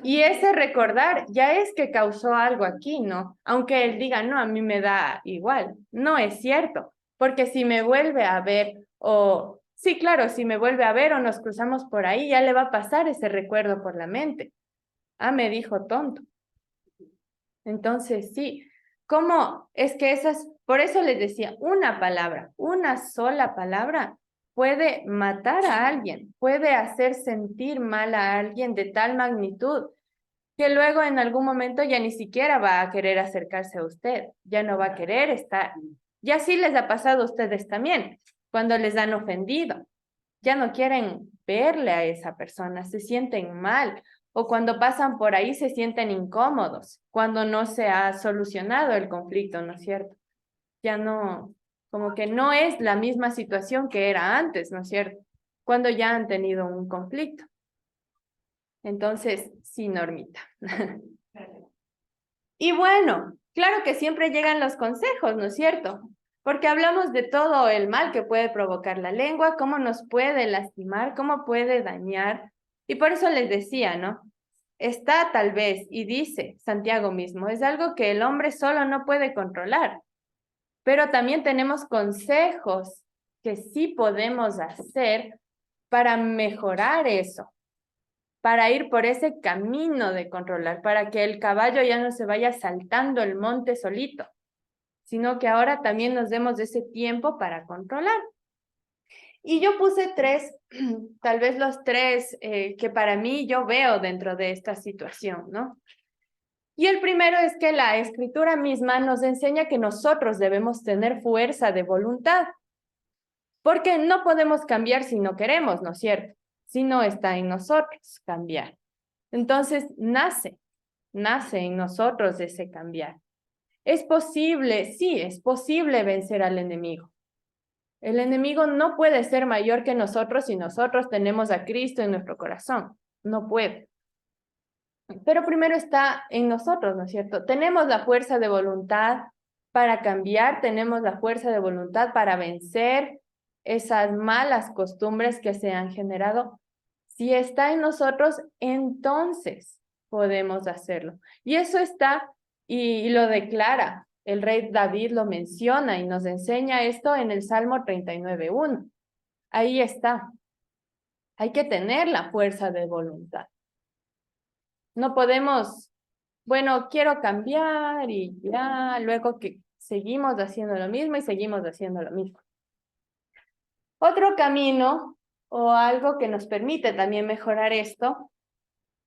A: Y ese recordar ya es que causó algo aquí, ¿no? Aunque él diga, no, a mí me da igual. No es cierto, porque si me vuelve a ver o, sí, claro, si me vuelve a ver o nos cruzamos por ahí, ya le va a pasar ese recuerdo por la mente. Ah, me dijo tonto. Entonces, sí, ¿cómo? Es que por eso les decía, una sola palabra puede matar a alguien, puede hacer sentir mal a alguien de tal magnitud que luego en algún momento ya ni siquiera va a querer acercarse a usted, ya no va a querer estar. Y así les ha pasado a ustedes también, cuando les han ofendido, ya no quieren verle a esa persona, se sienten mal, o cuando pasan por ahí se sienten incómodos, cuando no se ha solucionado el conflicto, ¿no es cierto? Ya no, como que no es la misma situación que era antes, ¿no es cierto? Cuando ya han tenido un conflicto. Entonces, sí, Normita. Y bueno, claro que siempre llegan los consejos, ¿no es cierto? Porque hablamos de todo el mal que puede provocar la lengua, cómo nos puede lastimar, cómo puede dañar. Y por eso les decía, ¿no? Está tal vez, y dice Santiago mismo, es algo que el hombre solo no puede controlar. Pero también tenemos consejos que sí podemos hacer para mejorar eso, para ir por ese camino de controlar, para que el caballo ya no se vaya saltando el monte solito, sino que ahora también nos demos ese tiempo para controlar. Y yo puse tres, tal vez los tres que para mí yo veo dentro de esta situación, ¿no? Y el primero es que la escritura misma nos enseña que nosotros debemos tener fuerza de voluntad, porque no podemos cambiar si no queremos, ¿no es cierto? Si no está en nosotros cambiar. Entonces nace en nosotros ese cambiar. Es posible, sí, es posible vencer al enemigo. El enemigo no puede ser mayor que nosotros si nosotros tenemos a Cristo en nuestro corazón. No puede. Pero primero está en nosotros, ¿no es cierto? Tenemos la fuerza de voluntad para cambiar, tenemos la fuerza de voluntad para vencer esas malas costumbres que se han generado. Si está en nosotros, entonces podemos hacerlo. Y eso está, y lo declara, el rey David lo menciona y nos enseña esto en el Salmo 39:1. Ahí está. Hay que tener la fuerza de voluntad. No podemos, bueno, quiero cambiar y ya, luego que seguimos haciendo lo mismo y seguimos haciendo lo mismo. Otro camino o algo que nos permite también mejorar esto,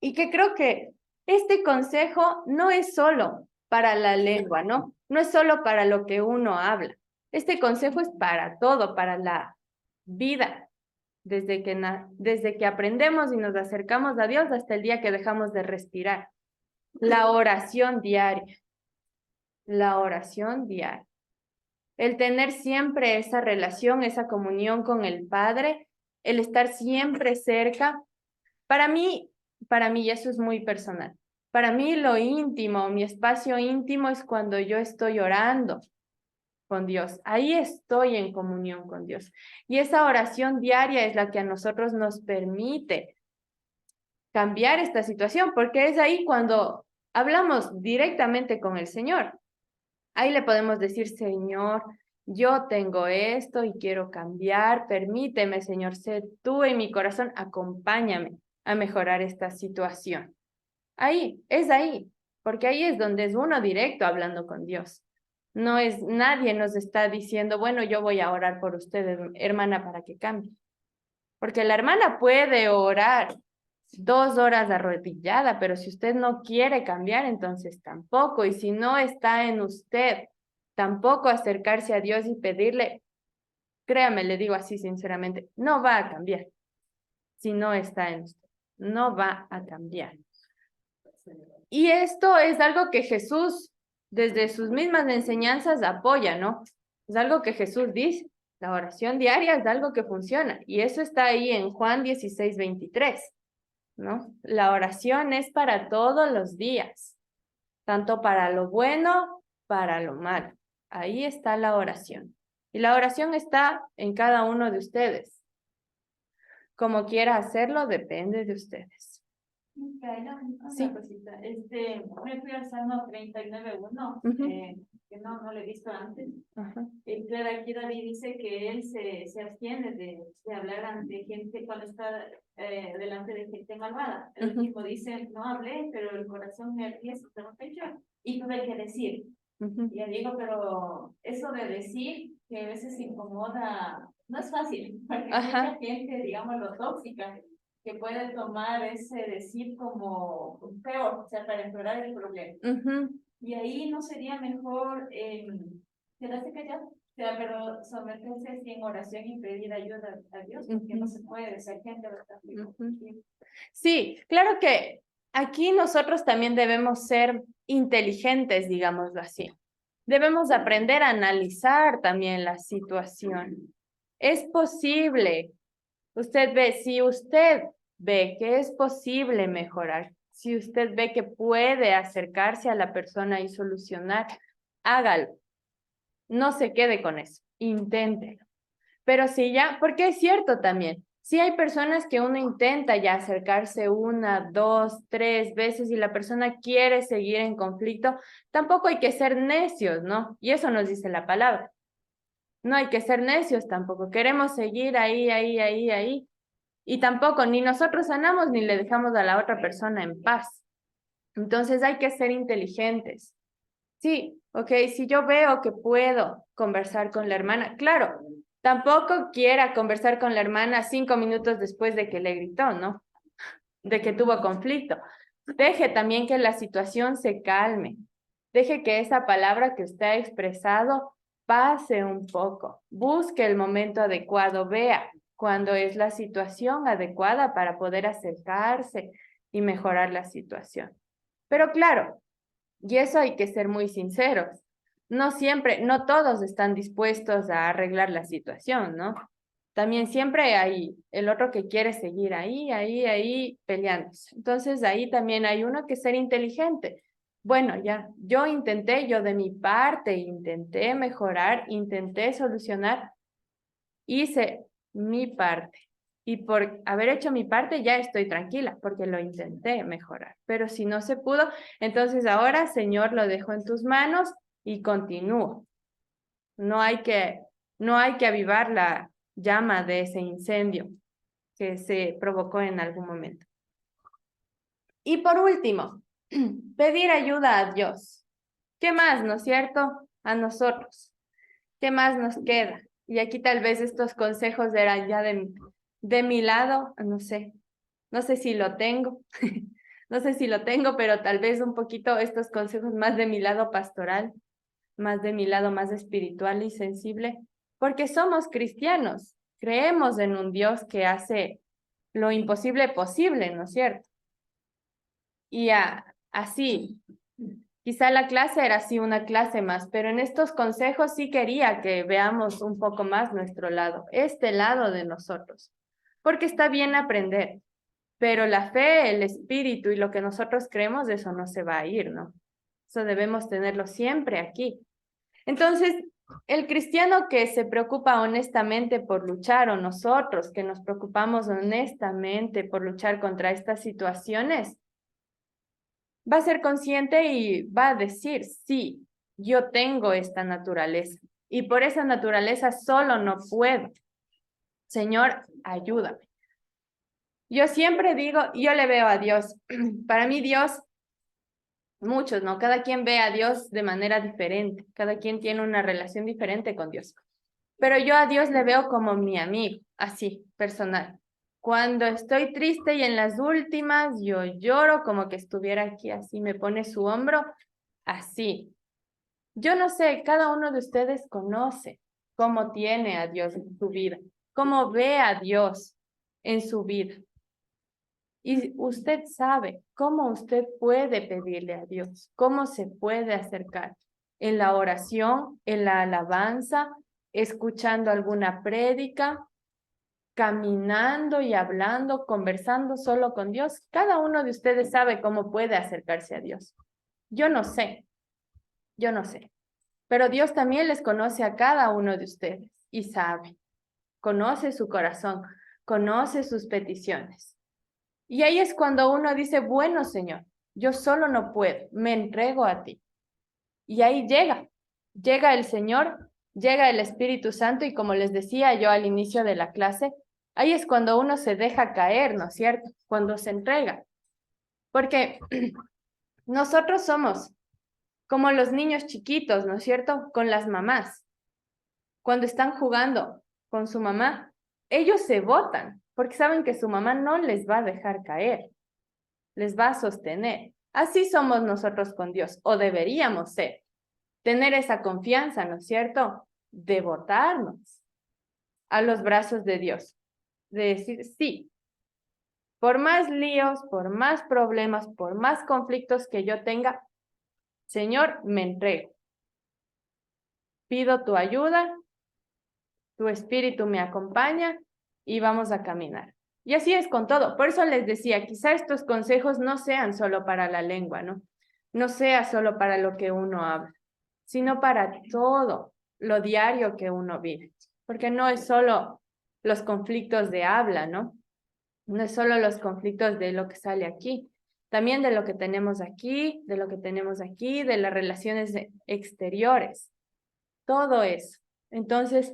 A: y que creo que este consejo no es solo para la lengua, ¿no? No es solo para lo que uno habla. Este consejo es para todo, para la vida, desde que aprendemos y nos acercamos a Dios hasta el día que dejamos de respirar. La oración diaria. La oración diaria. El tener siempre esa relación, esa comunión con el Padre, el estar siempre cerca. Para mí eso es muy personal. Para mí lo íntimo, mi espacio íntimo es cuando yo estoy orando con Dios. Ahí estoy en comunión con Dios. Y esa oración diaria es la que a nosotros nos permite cambiar esta situación, porque es ahí cuando hablamos directamente con el Señor. Ahí le podemos decir, Señor, yo tengo esto y quiero cambiar, permíteme, Señor, sé tú en mi corazón, acompáñame a mejorar esta situación. Ahí, porque ahí es donde es uno directo hablando con Dios. No es, nadie nos está diciendo, bueno, yo voy a orar por usted, hermana, para que cambie. Porque la hermana puede orar 2 horas arrodillada, pero si usted no quiere cambiar, entonces tampoco. Y si no está en usted, tampoco acercarse a Dios y pedirle, créame, le digo así sinceramente, no va a cambiar. Si no está en usted, no va a cambiar. Y esto es algo que Jesús desde sus mismas enseñanzas apoya, ¿no? Es algo que Jesús dice. La oración diaria es algo que funciona. Y eso está ahí en Juan 16:23, ¿no? La oración es para todos los días, tanto para lo bueno, para lo malo. Ahí está la oración. Y la oración está en cada uno de ustedes. Como quiera hacerlo, depende de ustedes.
E: Micaela, una
A: Sí.
E: cosita. Me fui al Salmo 39:1, que no lo he visto antes.
A: Ajá.
E: Claro, aquí David dice que él se abstiene de hablar ante gente cuando está delante de gente malvada. Él mismo dice, no hablé, pero el corazón me ardía sobre el pecho y tuve que decir. Y yo digo, pero eso de decir, que a veces incomoda, no es fácil, porque hay mucha gente, digamos, lo tóxica, que puede tomar ese decir como peor, o sea, para empeorar el problema. Y ahí no sería mejor quedarse callado, o sea, pero someterse así en oración y pedir ayuda a Dios, porque no se puede, esa gente bastante.
A: Sí, claro que aquí nosotros también debemos ser inteligentes, digámoslo así. Debemos aprender a analizar también la situación. Es posible, si usted ve que es posible mejorar, si usted ve que puede acercarse a la persona y solucionar, hágalo. No se quede con eso, inténtelo. Pero si ya, porque es cierto también, si hay personas que uno intenta ya acercarse 1, 2, 3 veces y la persona quiere seguir en conflicto, tampoco hay que ser necios, ¿no? Y eso nos dice la palabra. No hay que ser necios tampoco. Queremos seguir ahí. Y tampoco ni nosotros sanamos ni le dejamos a la otra persona en paz. Entonces hay que ser inteligentes. Sí, ok, si yo veo que puedo conversar con la hermana, claro, tampoco quiera conversar con la hermana 5 minutos después de que le gritó, ¿no? De que tuvo conflicto. Deje también que la situación se calme. Deje que esa palabra que usted ha expresado pase un poco. Busque el momento adecuado. Vea cuándo es la situación adecuada para poder acercarse y mejorar la situación. Pero claro, y eso hay que ser muy sinceros. No siempre, no todos están dispuestos a arreglar la situación, ¿no? También siempre hay el otro que quiere seguir ahí peleándose. Entonces ahí también hay uno que ser inteligente. Bueno, ya, yo de mi parte intenté mejorar, intenté solucionar, hice mi parte. Y por haber hecho mi parte ya estoy tranquila, porque lo intenté mejorar. Pero si no se pudo, entonces ahora, Señor, lo dejo en tus manos y continúo. No hay que avivar la llama de ese incendio que se provocó en algún momento. Y por último, pedir ayuda a Dios. ¿Qué más, no es cierto? A nosotros. ¿Qué más nos queda? Y aquí tal vez estos consejos eran ya de mi lado, no sé si lo tengo, no sé si lo tengo, pero tal vez un poquito estos consejos más de mi lado pastoral, más de mi lado más espiritual y sensible, porque somos cristianos, creemos en un Dios que hace lo imposible posible, ¿no es cierto? Y así, quizá la clase era así una clase más, pero en estos consejos sí quería que veamos un poco más nuestro lado, este lado de nosotros, porque está bien aprender, pero la fe, el espíritu y lo que nosotros creemos, de eso no se va a ir, ¿no? Eso debemos tenerlo siempre aquí. Entonces, el cristiano que se preocupa honestamente por luchar, o nosotros que nos preocupamos honestamente por luchar contra estas situaciones, va a ser consciente y va a decir, sí, yo tengo esta naturaleza y por esa naturaleza solo no puedo. Señor, ayúdame. Yo siempre digo, yo le veo a Dios. Para mí Dios, muchos, ¿no? Cada quien ve a Dios de manera diferente. Cada quien tiene una relación diferente con Dios. Pero yo a Dios le veo como mi amigo, así, personal. Cuando estoy triste y en las últimas, yo lloro como que estuviera aquí, así me pone su hombro, así. Yo no sé, cada uno de ustedes conoce cómo tiene a Dios en su vida, cómo ve a Dios en su vida. Y usted sabe cómo usted puede pedirle a Dios, cómo se puede acercar en la oración, en la alabanza, escuchando alguna prédica, caminando y hablando, conversando solo con Dios. Cada uno de ustedes sabe cómo puede acercarse a Dios. Yo no sé, pero Dios también les conoce a cada uno de ustedes y sabe, conoce su corazón, conoce sus peticiones. Y ahí es cuando uno dice, bueno, Señor, yo solo no puedo, me entrego a ti. Y ahí llega el Señor, llega el Espíritu Santo y como les decía yo al inicio de la clase, ahí es cuando uno se deja caer, ¿no es cierto? Cuando se entrega. Porque nosotros somos como los niños chiquitos, ¿no es cierto? Con las mamás. Cuando están jugando con su mamá, ellos se botan porque saben que su mamá no les va a dejar caer, les va a sostener. Así somos nosotros con Dios, o deberíamos ser. Tener esa confianza, ¿no es cierto? De botarnos a los brazos de Dios. De decir, sí, por más líos, por más problemas, por más conflictos que yo tenga, Señor, me entrego. Pido tu ayuda, tu espíritu me acompaña y vamos a caminar. Y así es con todo. Por eso les decía, quizá estos consejos no sean solo para la lengua, ¿no? No sea solo para lo que uno habla, sino para todo lo diario que uno vive. Porque no es solo los conflictos de habla, ¿no? No es solo los conflictos de lo que sale aquí, también de lo que tenemos aquí, de lo que tenemos aquí, de las relaciones exteriores. Todo eso. Entonces,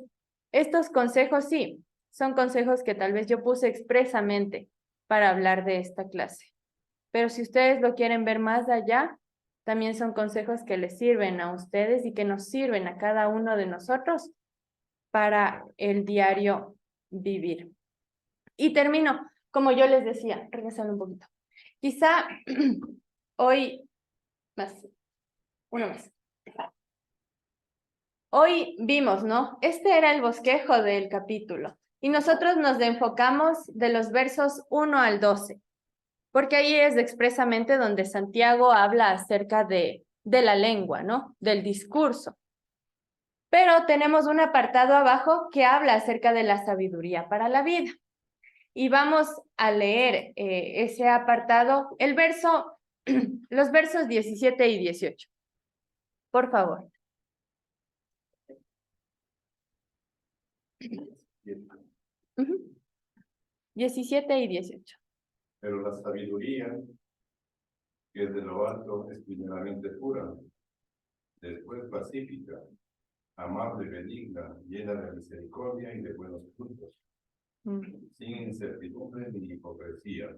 A: estos consejos sí, son consejos que tal vez yo puse expresamente para hablar de esta clase. Pero si ustedes lo quieren ver más allá, también son consejos que les sirven a ustedes y que nos sirven a cada uno de nosotros para el diario vivir. Y termino, como yo les decía, regresando un poquito. Quizá hoy, uno más. Hoy vimos, ¿no? Este era el bosquejo del capítulo y nosotros nos enfocamos de los versos 1 al 12, porque ahí es expresamente donde Santiago habla acerca de la lengua, ¿no? Del discurso. Pero tenemos un apartado abajo que habla acerca de la sabiduría para la vida. Y vamos a leer ese apartado, los versos 17 y 18. Por favor. 17 y 18.
K: Pero la sabiduría, que es de lo alto, es primeramente pura, después pacífica, amable, benigna, llena de misericordia y de buenos frutos, sin incertidumbre ni hipocresía.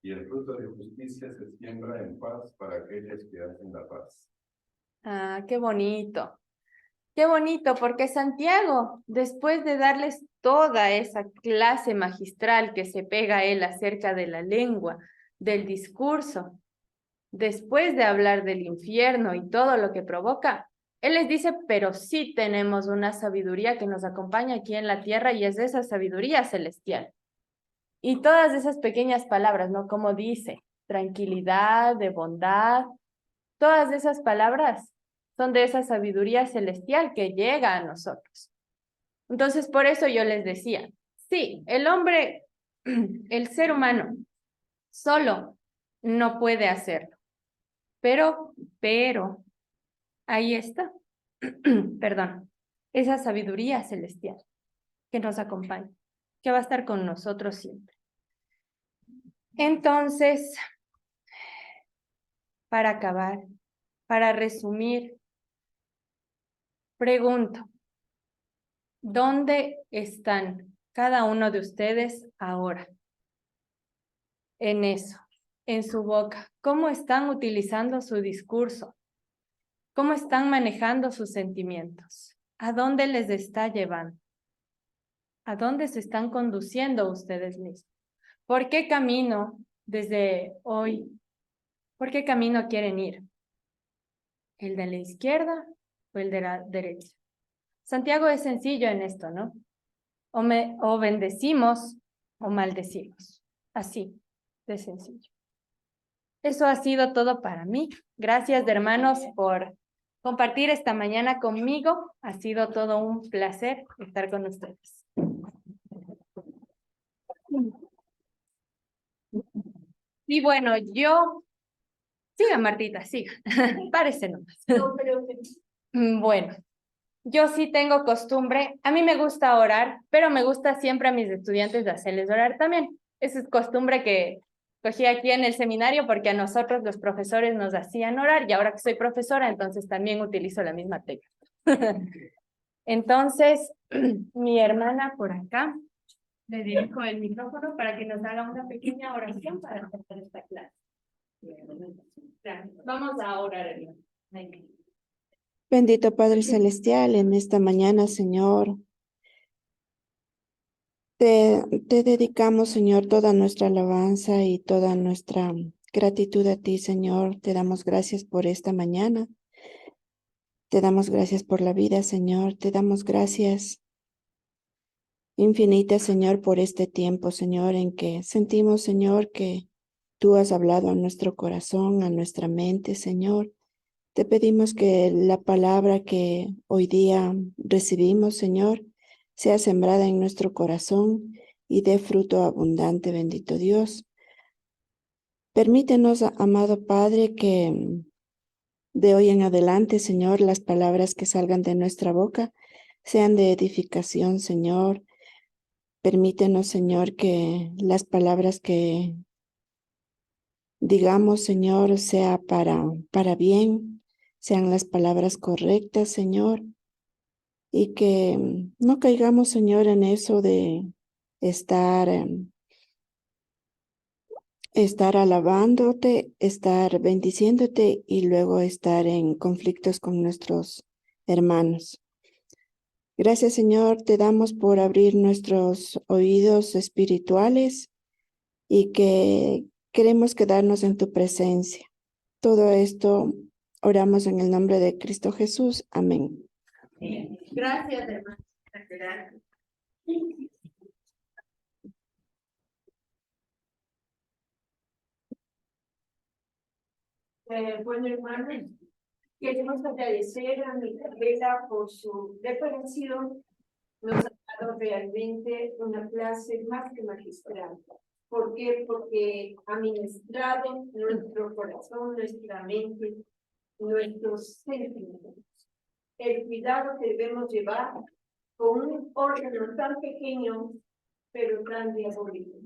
K: Y el fruto de justicia se siembra en paz para aquellos que hacen la paz.
A: Ah, qué bonito. Qué bonito, porque Santiago, después de darles toda esa clase magistral que se pega a él acerca de la lengua, del discurso, después de hablar del infierno y todo lo que provoca, él les dice, pero sí tenemos una sabiduría que nos acompaña aquí en la tierra y es esa sabiduría celestial. Y todas esas pequeñas palabras, ¿no? Como dice, tranquilidad, de bondad, todas esas palabras son de esa sabiduría celestial que llega a nosotros. Entonces, por eso yo les decía, sí, el hombre, el ser humano, solo no puede hacerlo. Pero, ahí está, perdón, esa sabiduría celestial que nos acompaña, que va a estar con nosotros siempre. Entonces, para acabar, para resumir, pregunto, ¿dónde están cada uno de ustedes ahora? En eso, en su boca. ¿Cómo están utilizando su discurso? ¿Cómo están manejando sus sentimientos? ¿A dónde les está llevando? ¿A dónde se están conduciendo ustedes mismos? ¿Por qué camino desde hoy? ¿Por qué camino quieren ir? ¿El de la izquierda o el de la derecha? Santiago es sencillo en esto, ¿no? O bendecimos o maldecimos. Así de sencillo. Eso ha sido todo para mí. Gracias, hermanos, por compartir esta mañana conmigo. Ha sido todo un placer estar con ustedes. Y bueno, siga, Martita, siga. Párese nomás. Bueno, yo sí tengo costumbre, a mí me gusta orar, pero me gusta siempre a mis estudiantes de hacerles orar también. Esa es costumbre que cogí aquí en el seminario porque a nosotros los profesores nos hacían orar y ahora que soy profesora, entonces también utilizo la misma técnica. Entonces, mi hermana por acá, le dirijo el micrófono para que nos haga una pequeña oración para empezar esta clase. Vamos a orar, hermano.
L: Bendito Padre Celestial, en esta mañana, Señor, te dedicamos, Señor, toda nuestra alabanza y toda nuestra gratitud a ti, Señor. Te damos gracias por esta mañana. Te damos gracias por la vida, Señor. Te damos gracias infinitas, Señor, por este tiempo, Señor, en que sentimos, Señor, que tú has hablado a nuestro corazón, a nuestra mente, Señor. Te pedimos que la palabra que hoy día recibimos, Señor, sea sembrada en nuestro corazón y dé fruto abundante, bendito Dios. Permítenos, amado Padre, que de hoy en adelante, Señor, las palabras que salgan de nuestra boca sean de edificación, Señor. Permítenos, Señor, que las palabras que digamos, Señor, sea para bien, sean las palabras correctas, Señor, y que no caigamos, Señor, en eso de estar alabándote, estar bendiciéndote y luego estar en conflictos con nuestros hermanos. Gracias, Señor, te damos por abrir nuestros oídos espirituales y que queremos quedarnos en tu presencia. Todo esto oramos en el nombre de Cristo Jesús. Amén.
F: Gracias, hermano. Bueno, hermanos, queremos agradecer a mi carrera por su preparación. Nos ha dado realmente una clase más que magistral. ¿Por qué? Porque ha ministrado nuestro corazón, nuestra mente, nuestros sentimientos. El cuidado que debemos llevar con un órgano tan pequeño, pero tan diabólico.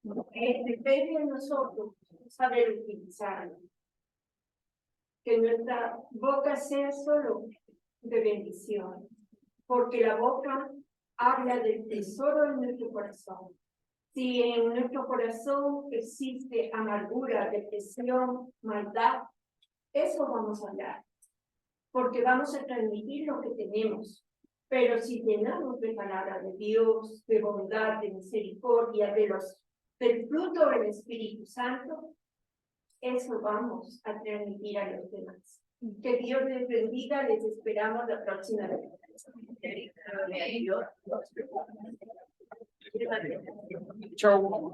F: Depende de nosotros saber utilizarlo. Que nuestra boca sea solo de bendición, porque la boca habla del tesoro de nuestro corazón. Si en nuestro corazón existe amargura, depresión, maldad, eso vamos a hablar, porque vamos a transmitir lo que tenemos. Pero si llenamos de palabra de Dios, de bondad, de misericordia, del fruto del Espíritu Santo, eso vamos a transmitir a los demás. Que Dios les bendiga, les esperamos la próxima vez.
J: Chau.